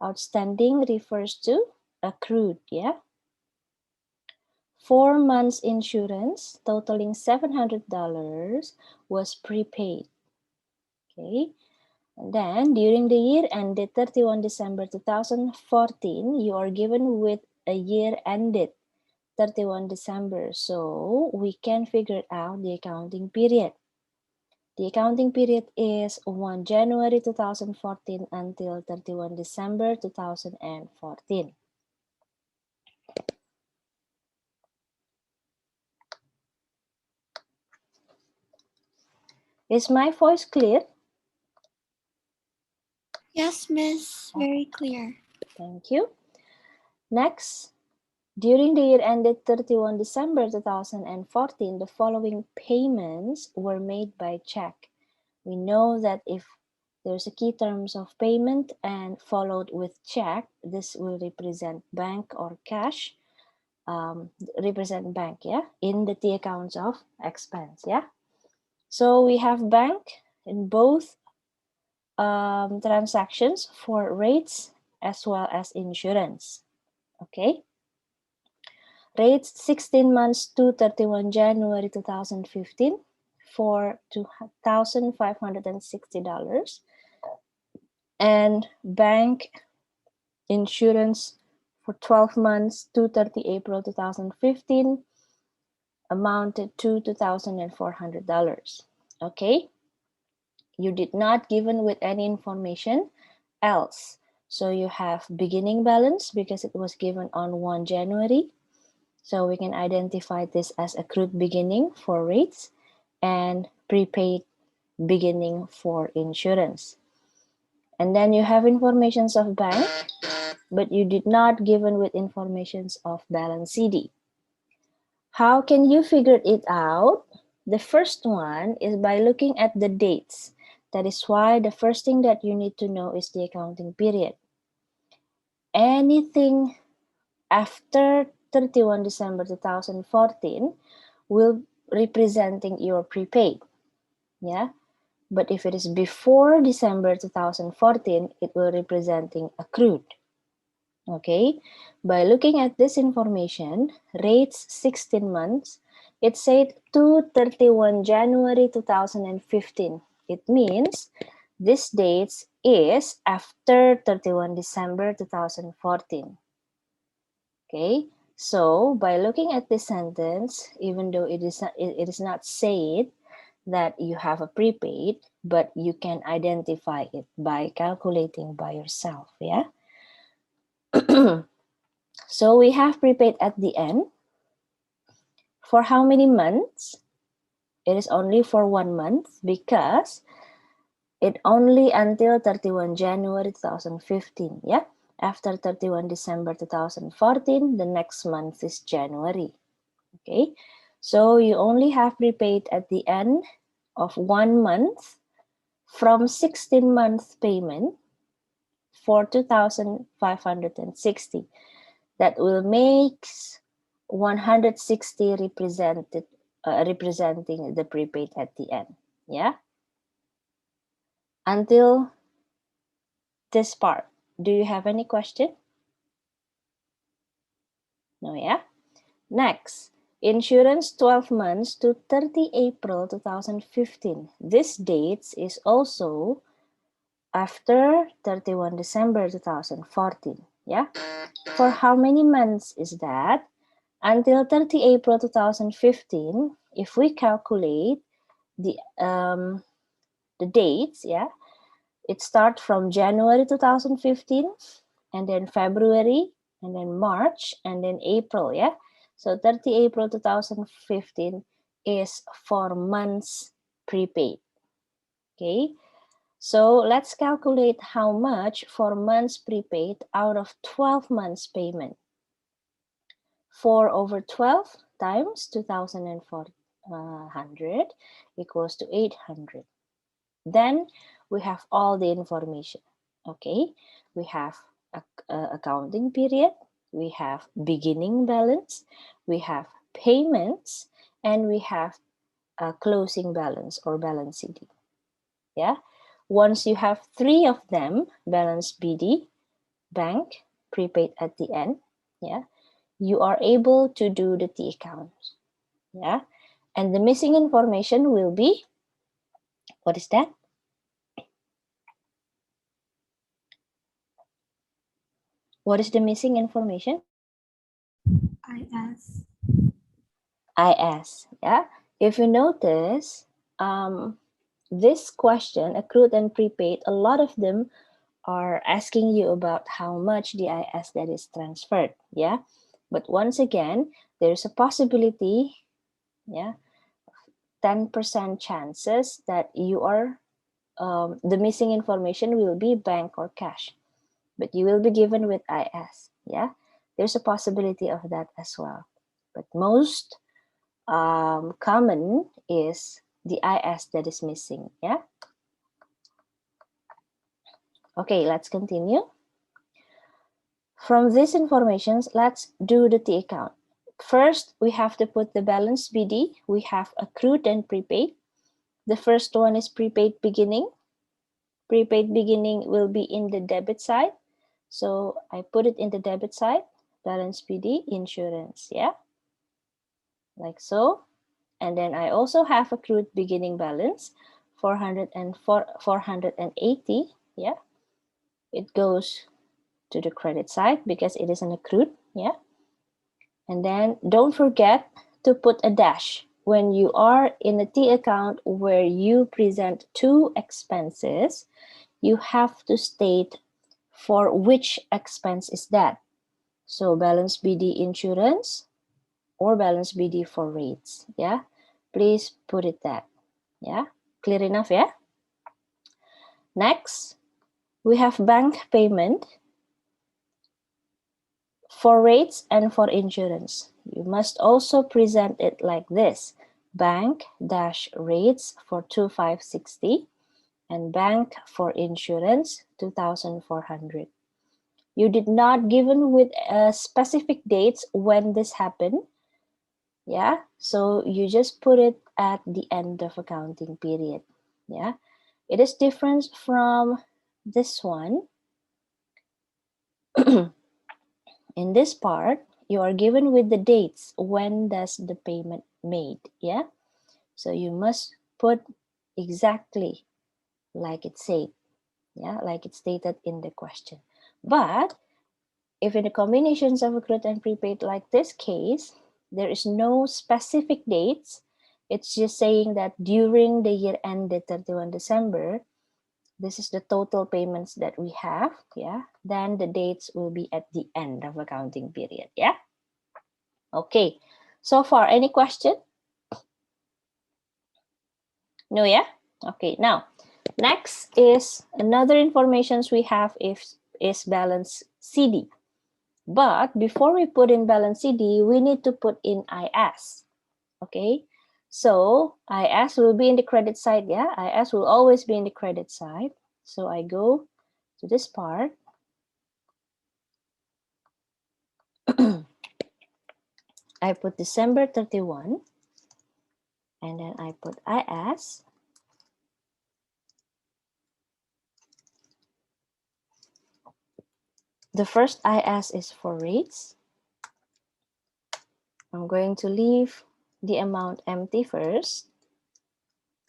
Outstanding refers to accrued, yeah? 4 months insurance totaling $700 was prepaid. Okay. And then during the year ended 31 December 2014, you are given with a year ended 31 December. So we can figure out the accounting period. The accounting period is 1 January 2014 until 31 December 2014. Is my voice clear? Yes, Miss. Very clear. Thank you. Next, during the year ended 31 December 2014, the following payments were made by check. We know that if there's a key terms of payment and followed with check, this will represent bank or cash, represent bank, yeah, in the T accounts of expense, yeah. So we have bank in both transactions for rates as well as insurance, okay. Rates 16 months to 31 January 2015 for $2,560, and bank insurance for 12 months to 30 April 2015 amounted to $2,400. Okay, you did not given with any information else. So you have beginning balance because it was given on 1 January. So we can identify this as accrued beginning for rates and prepaid beginning for insurance. And then you have informations of bank, but you did not given with informations of balance CD. How can you figure it out? The first one is by looking at the dates. That is why the first thing that you need to know is the accounting period. Anything after 31 December 2014 will representing your prepaid. Yeah. But if it is before December 2014, it will representing accrued. Okay, by looking at this information, rates 16 months, it said to 31 January 2015. It means this date is after 31 December 2014. Okay, so by looking at this sentence, even though it is not said that you have a prepaid, but you can identify it by calculating by yourself, yeah? So we have prepaid at the end. For how many months? It is only for 1 month because it only until 31 January 2015, yeah? After 31 December 2014, the next month is January, okay? So you only have prepaid at the end of 1 month from 16-month payment for 2,560. That will make 160 representing the prepaid at the end. Yeah. Until this part, do you have any question? No, yeah. Next, insurance 12 months to 30 April 2015. This date is also after 31 December 2014. Yeah. For how many months is that? Until 30 April 2015, if we calculate the dates, yeah, it starts from January 2015, and then February, and then March, and then April, yeah. So 30 April 2015 is 4 months prepaid. Okay, so let's calculate how much 4 months prepaid out of 12 months payment. 4 over 12 times 2,400 equals to 800. Then we have all the information. Okay, we have a accounting period, we have beginning balance, we have payments, and we have a closing balance or balance CD. Yeah, once you have 3 of them, balance BD, bank, prepaid at the end, yeah, you are able to do the T account. Yeah, and the missing information will be, what is that? What is the missing information? IS. IS, yeah. If you notice, this question, accrued and prepaid, a lot of them are asking you about how much the IS that is transferred, yeah. But once again, there's a possibility, yeah, 10% chances that you are, the missing information will be bank or cash, but you will be given with IS, yeah. There's a possibility of that as well. But most common is the IS that is missing, yeah. Okay, let's continue. From these informations, let's do the T account. First, we have to put the balance BD. We have accrued and prepaid. The first one is prepaid beginning. Prepaid beginning will be in the debit side. So I put it in the debit side, balance BD, insurance, yeah, like so. And then I also have accrued beginning balance, 480, yeah. It goes to the credit side because it is an accrued, yeah. And then don't forget to put a dash when you are in a T account where you present 2 expenses. You have to state for which expense is that. So balance BD insurance or balance BD for rates, yeah. Please put it that, yeah. Clear enough, yeah. Next, we have bank payment for rates and for insurance. You must also present it like this: bank dash rates for 2,560 and bank for insurance 2,400. You did not given with specific dates when this happened, yeah. So you just put it at the end of accounting period, yeah. It is different from this one. In this part, you are given with the dates. When does the payment made? Yeah. So you must put exactly like it said. Yeah, like it's stated in the question. But if in the combinations of accrued and prepaid like this case, there is no specific dates. It's just saying that during the year ended 31 December, this is the total payments that we have. Yeah, then the dates will be at the end of accounting period. Yeah. Okay. So far, any question? No, yeah? Okay, now, next is another informations we have is balance CD. But before we put in balance CD, we need to put in IS. Okay, so IS will be in the credit side. Yeah, IS will always be in the credit side. So I go to this part. I put December 31 and then I put IS. The first IS is for rates. I'm going to leave the amount empty first.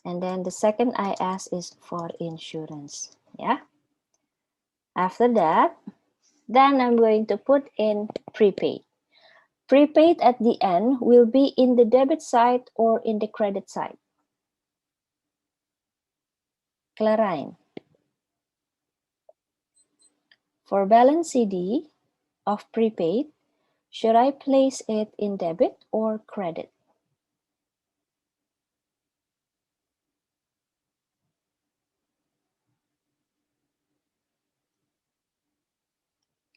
And then the second IS is for insurance. Yeah. After that, then I'm going to put in prepaid. Prepaid at the end will be in the debit side or in the credit side. Klarain. For balance CD of prepaid, should I place it in debit or credit?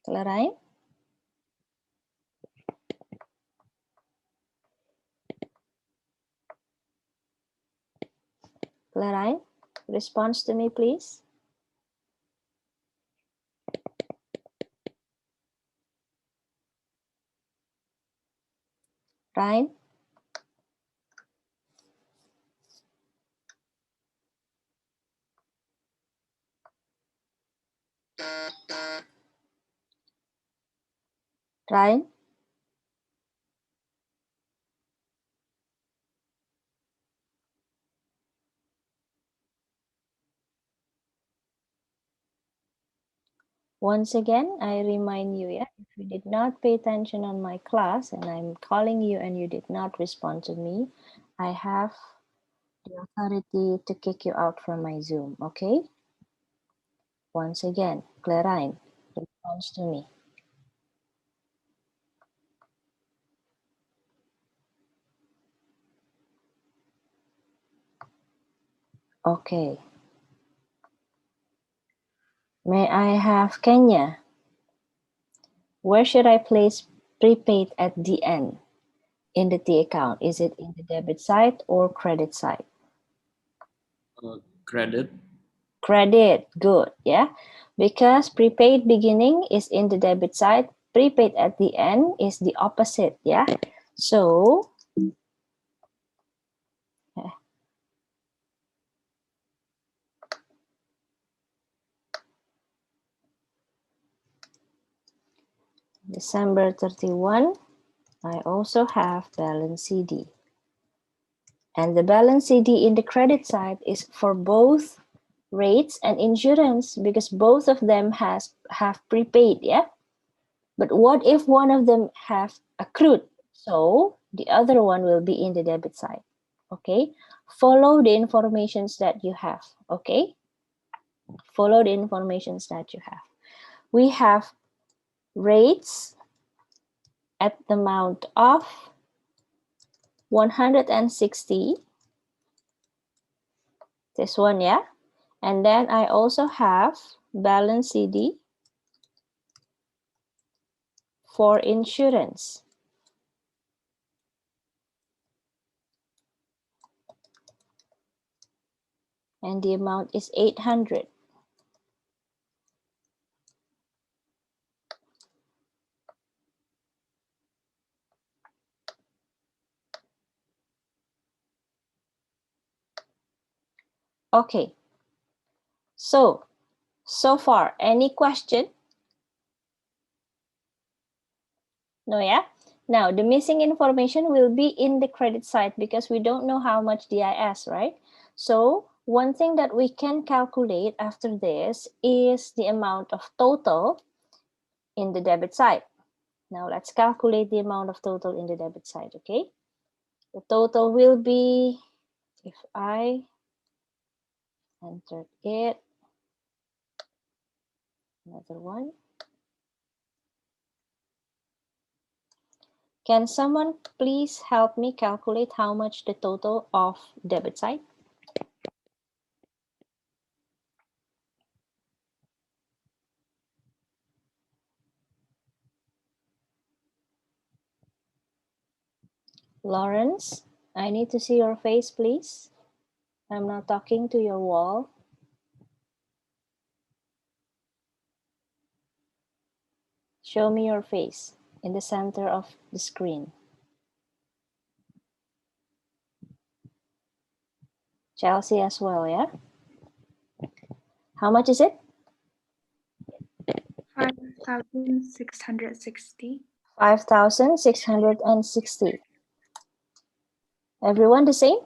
Klarain? Klarain, response to me, please. Ryan? Ryan? Once again, I remind you, yeah, if you did not pay attention on my class and I'm calling you and you did not respond to me, I have the authority to kick you out from my Zoom, okay? Once again, Clarine, responds to me. Okay. May I have Kenya? Where should I place prepaid at the end in the T account? Is it in the debit side or credit side? Credit. Credit, good, yeah. Because prepaid beginning is in the debit side, prepaid at the end is the opposite, yeah. So, December 31, I also have balance CD. And the balance CD in the credit side is for both rates and insurance because both of them have prepaid, yeah? But what if one of them have accrued? So the other one will be in the debit side, okay? Follow the informations that you have, okay? Follow the informations that you have. We have rates at the amount of 160. This one, yeah? And then I also have balance CD for insurance. And the amount is 800. Okay, So far, any question? No, yeah? Now, the missing information will be in the credit side because we don't know how much DIS, right? So one thing that we can calculate after this is the amount of total in the debit side. Now let's calculate the amount of total in the debit side, okay? The total will be, if I enter it, another one. Can someone please help me calculate how much the total of debit side? Lawrence, I need to see your face, please. I'm not talking to your wall. Show me your face in the center of the screen. Chelsea as well, yeah? How much is it? 5,660. 5,660. Everyone the same?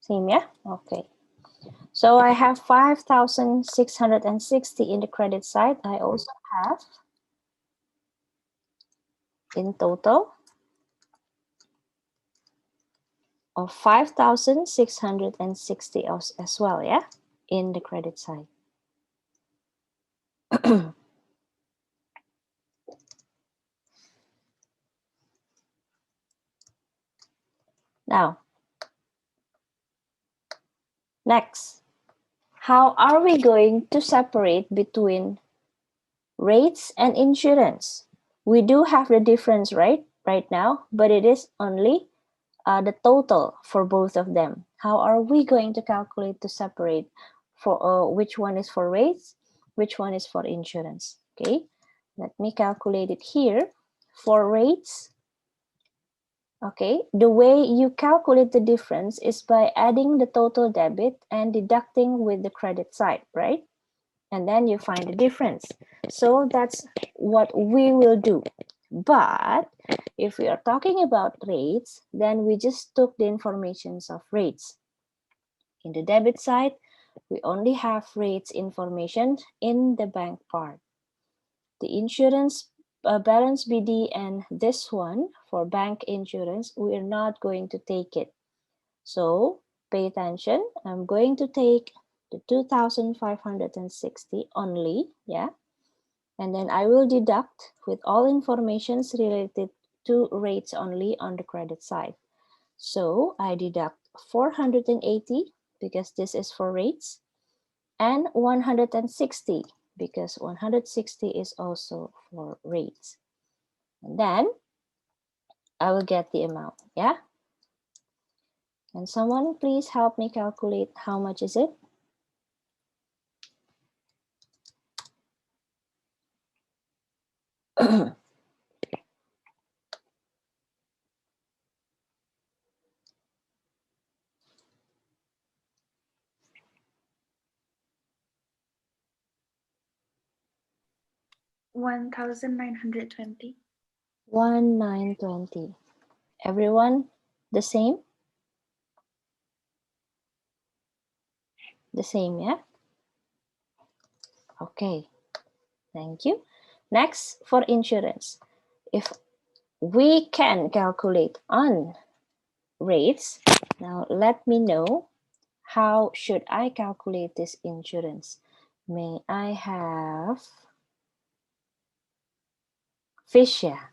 Same, yeah? Okay. So I have 5,660 in the credit side. I also have in total of 5,660 as well, yeah? In the credit side. Now, next, how are we going to separate between rates and insurance? We do have the difference right now, but it is only the total for both of them. How are we going to calculate to separate for which one is for rates, which one is for insurance? Okay, let me calculate it here. For rates, okay, the way you calculate the difference is by adding the total debit and deducting with the credit side, right? And then you find the difference. So that's what we will do. But if we are talking about rates, then we just took the informations of rates. In the debit side, we only have rates information in the bank part. The insurance balance BD and this one for bank insurance, we are not going to take it. So pay attention. I'm going to take the 2,560 only, yeah? And then I will deduct with all informations related to rates only on the credit side. So I deduct 480 because this is for rates and 160 because 160 is also for rates. And then I will get the amount, yeah? Can someone please help me calculate how much is it? $1,920. 1,920. Everyone the same? The same, yeah? Okay, thank you. Next, for insurance. If we can calculate on rates, now let me know how should I calculate this insurance. May I have Fisher?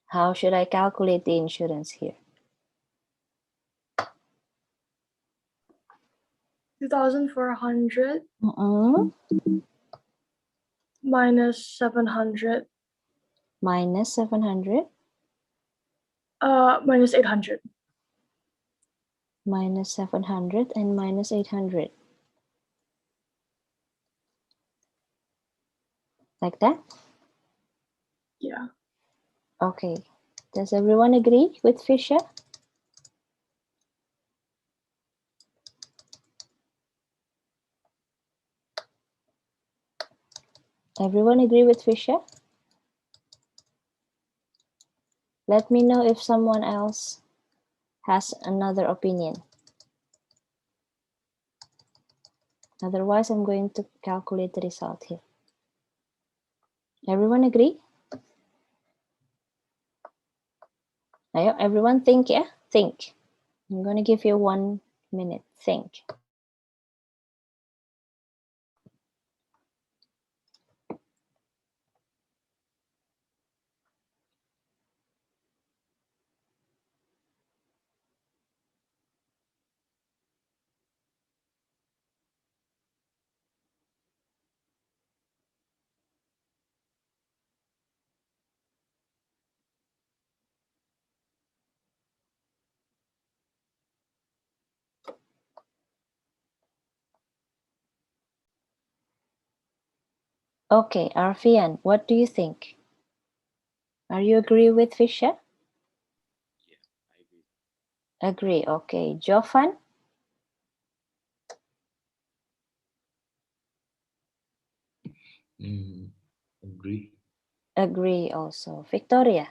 How should I calculate the insurance here? 2,400 minus 700 Minus 700. minus 800. Minus 700 and minus 800. Like that? Yeah. Okay. Does everyone agree with Fisher? Everyone agree with Fisher? Let me know if someone else has another opinion. Otherwise, I'm going to calculate the result here. Everyone agree? Ayo, everyone think, yeah? Think. I'm going to give you 1 minute. Think. Okay, Arfian, what do you think? Are you agree with Fisher? Yeah, I agree. Agree, okay. Jovan? Agree. Agree also. Victoria?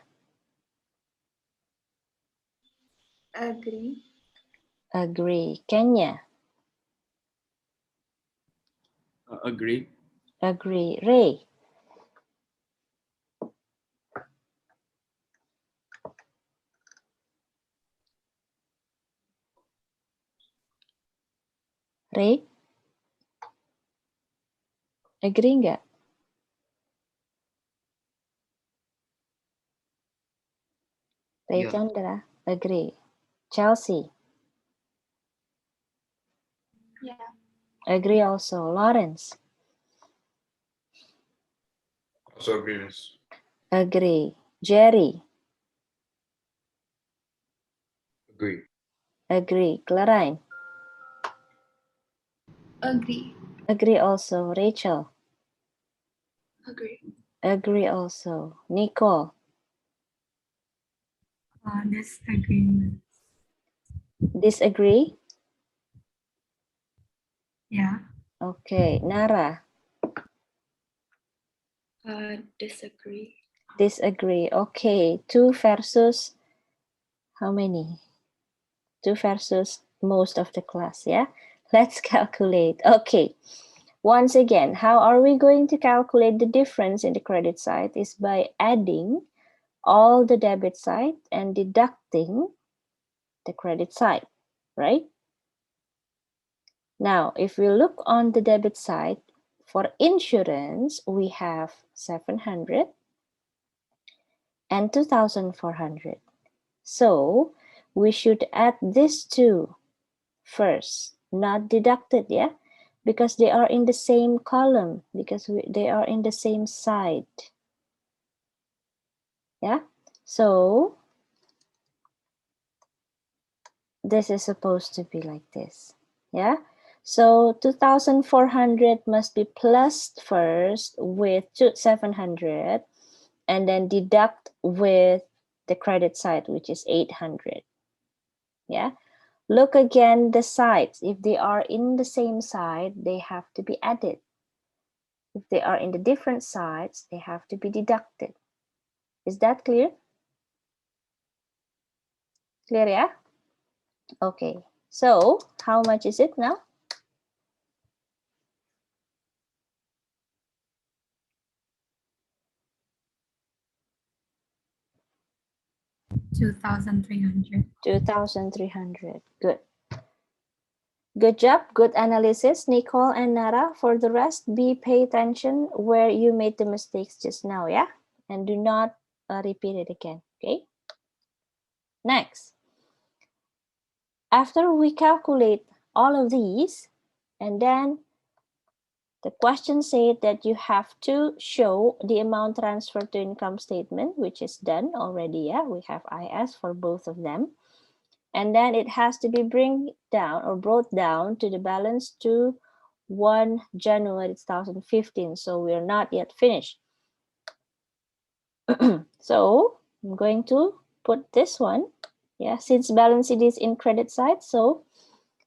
Agree. Agree. Kenya? Agree. Agree. Ray? Ray? Agree nggak? Ray Yeah. Chandra? Agree. Chelsea? Yeah. Agree also. Lawrence? Also agree, miss. Agree. Jerry? Agree. Agree. Clarine? Agree. Agree also. Rachel? Agree. Agree also. Nicole? Disagreement. Disagree? Yeah. Okay. Nara? Disagree. Disagree. Okay. 2 versus how many? 2 versus most of the class, yeah? Let's calculate. Okay. Once again, how are we going to calculate the difference in the credit side is by adding all the debit side and deducting the credit side, right? Now, if we look on the debit side, for insurance, we have 700 and 2,400. So we should add these two first, not deducted, yeah? Because they are in the same column, because they are in the same side. Yeah, so this is supposed to be like this. Yeah, so 2,400 must be plus first with 700 and then deduct with the credit side, which is 800. Yeah, look again the sides. If they are in the same side, they have to be added. If they are in the different sides, they have to be deducted. Is that clear? Clear, yeah? Okay, so how much is it now? 2,300. 2,300. Good. Good job. Good analysis, Nicole and Nara. For the rest, pay attention where you made the mistakes just now, yeah? And do not repeat it again, okay? Next. After we calculate all of these, and then the question said that you have to show the amount transferred to income statement, which is done already, yeah? We have IS for both of them. And then it has to be brought down to the balance to 1 January 2015. So we are not yet finished. So I'm going to put this one. Yeah, since balance sheet is in credit side. So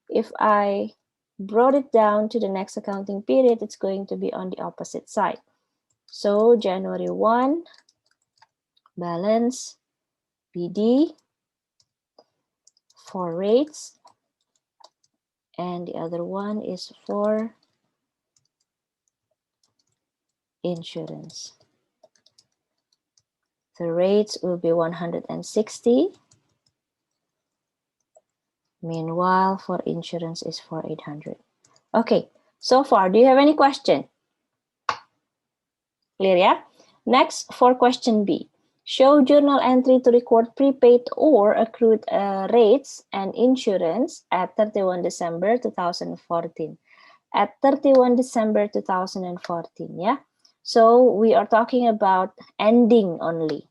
if I brought it down to the next accounting period, it's going to be on the opposite side. So January 1, balance BD for rates, and the other one is for insurance. The rates will be 160. Meanwhile, for insurance is for 800. Okay, so far, do you have any question? Clear, yeah? Next, for question B. Show journal entry to record prepaid or accrued rates and insurance at 31 December 2014. At 31 December 2014, yeah? So we are talking about ending only,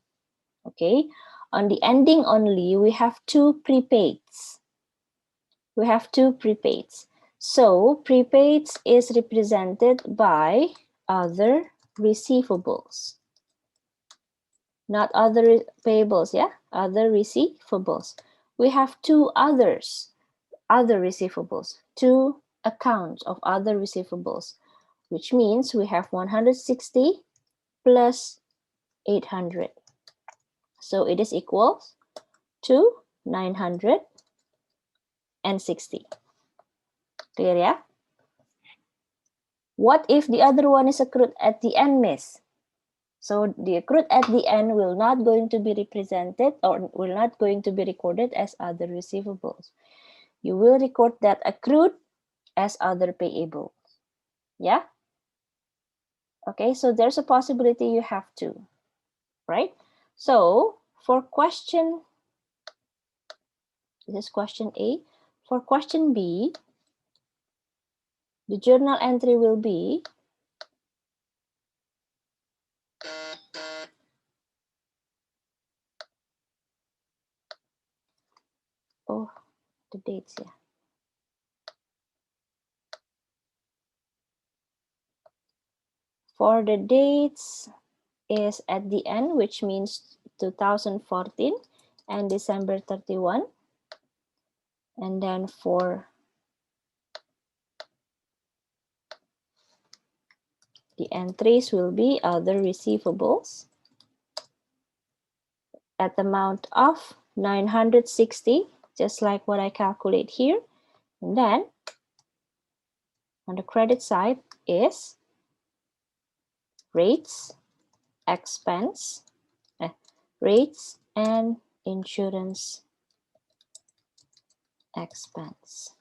okay? On the ending only, we have two prepaids. We have two prepaids. So prepaids is represented by other receivables, not other payables, yeah? Other receivables. We have two others, other receivables, two accounts of other receivables, which means we have 160 plus 800. So it is equal to 960. Clear, yeah? What if the other one is accrued at the end, miss? So the accrued at the end will not going to be represented or will not going to be recorded as other receivables. You will record that accrued as other payables. Yeah? Okay, so there's a possibility you have to, right? So for question, this is question A. For question B, the journal entry will be the dates, yeah. For the dates is at the end, which means 2014 and December 31. And then for the entries will be other receivables at the amount of 960, just like what I calculate here. And then on the credit side is rates, expense, rates and insurance expense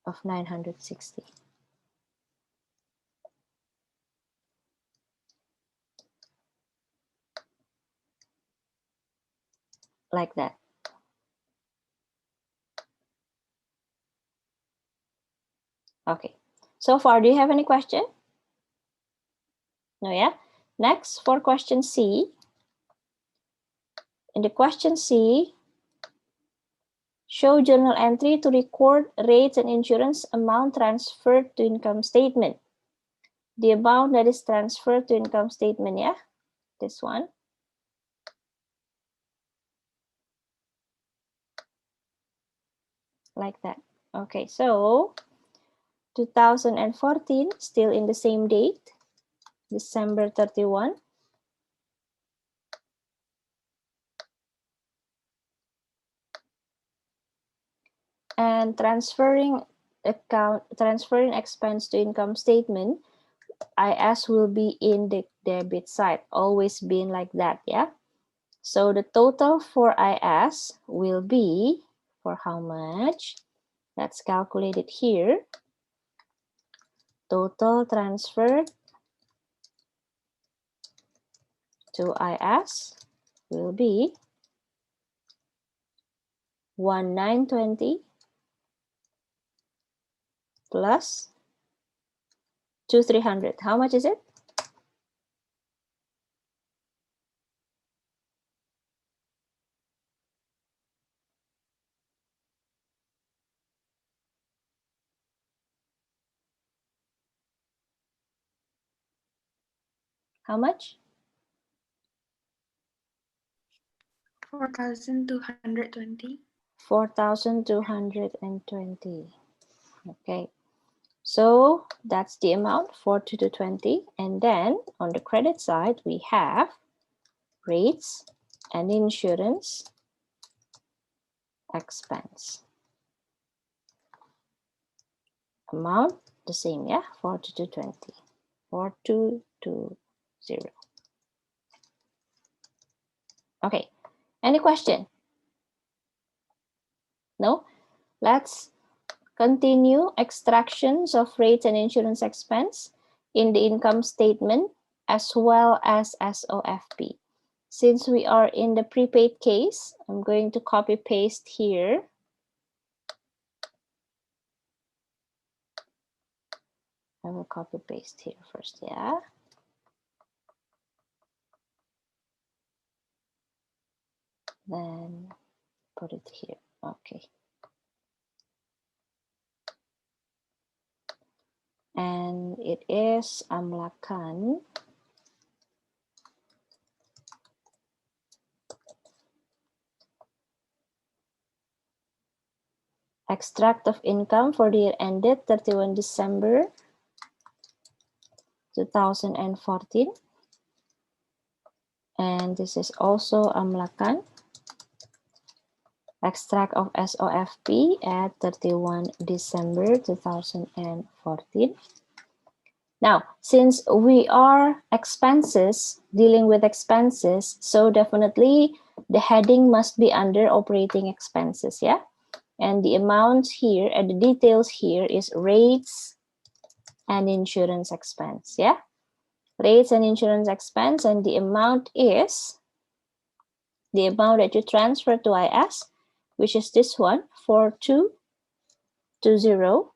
of 960. Like that. Okay. So far, do you have any question? No, yeah? Next, for question C. In the question C, show journal entry to record rates and insurance amount transferred to income statement. The amount that is transferred to income statement, yeah? This one. Like that. Okay, so 2014, still in the same date, December 31. And transferring expense to income statement, IS will be in the debit side, always been like that, yeah? So the total for IS will be for how much? That's calculated here. Total transferred to IS will be 1920 plus 2300. How much is it? How much? 4,220. 4,220. Okay. So that's the amount, 4220. And then on the credit side, we have rates and insurance expense. Amount the same, yeah, 4220. 4220. Okay, any question? No? Let's continue extractions of rates and insurance expense in the income statement as well as SOFP. Since we are in the prepaid case, I'm going to copy paste here. I will copy paste here first, yeah. Then put it here, okay. And it is amlakan extract of income for the year ended 31 December 2014. And this is also amlakan extract of SOFP at 31 December 2014. Now, since we are expenses, dealing with expenses, so definitely the heading must be under operating expenses, yeah? And the amounts here and the details here is rates and insurance expense, yeah? Rates and insurance expense, and the amount is the amount that you transfer to IS, which is this one, 4220.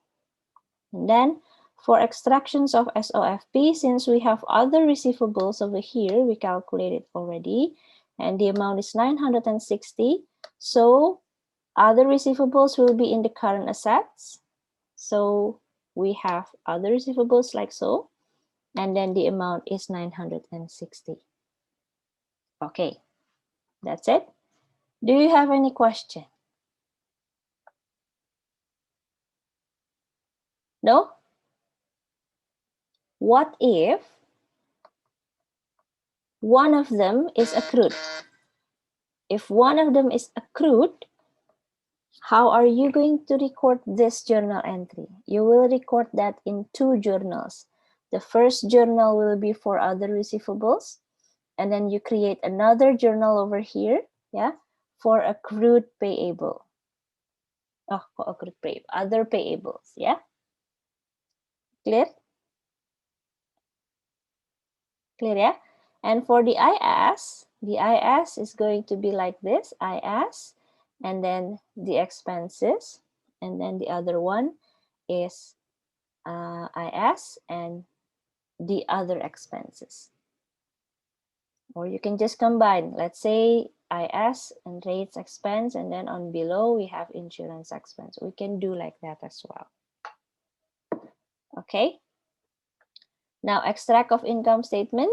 And then for extractions of SOFP, since we have other receivables over here, we calculated already, and the amount is 960. So other receivables will be in the current assets. So we have other receivables like so, and then the amount is 960. Okay, that's it. Do you have any question? No? What if one of them is accrued? If one of them is accrued, how are you going to record this journal entry? You will record that in two journals. The first journal will be for other receivables, and then you create another journal over here, yeah, for accrued payable. Oh, for accrued payable, other payables, yeah? Clear? Clear, yeah? And for the IS is going to be like this, IS, and then the expenses, and then the other one is IS and the other expenses. Or you can just combine, let's say IS and rates expense, and then on below we have insurance expense. We can do like that as well. Okay. Now extract of income statement,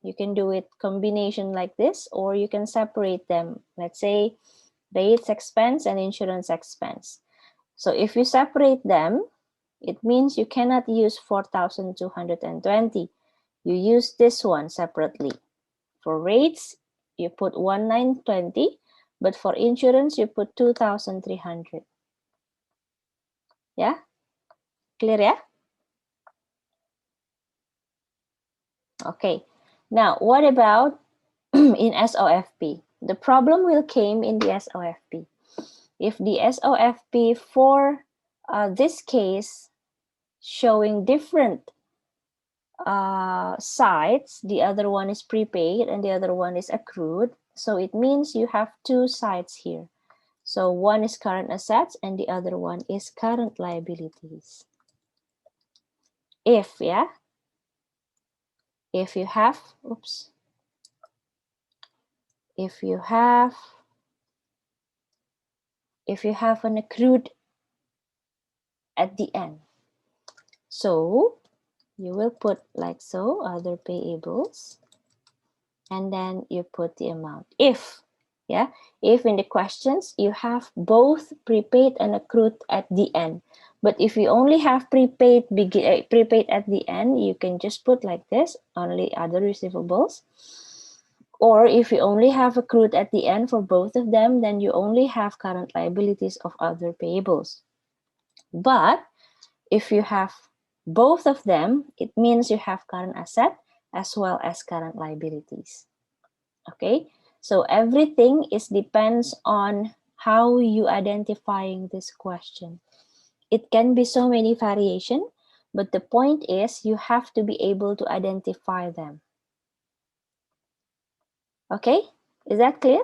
you can do it combination like this, or you can separate them. Let's say rates expense and insurance expense. So if you separate them, it means you cannot use 4,220. You use this one separately. For rates, you put 1,920, but for insurance, you put 2,300. Yeah? Clear, yeah? Okay. Now, what about in SOFP? The problem will came in the SOFP. If the SOFP for this case showing different sides, the other one is prepaid and the other one is accrued. So it means you have two sides here. So one is current assets and the other one is current liabilities. If, yeah, if you have, oops, if you have an accrued at the end, so you will put like so, other payables, and then you put the amount. If, yeah, if in the questions you have both prepaid and accrued at the end, But if you only have prepaid prepaid at the end, you can just put like this, only other receivables. Or if you only have accrued at the end for both of them, then you only have current liabilities of other payables. But if you have both of them, it means you have current asset as well as current liabilities. Okay, so everything depends on how you identifying this question. It can be so many variation, but the point is you have to be able to identify them. Okay, is that clear?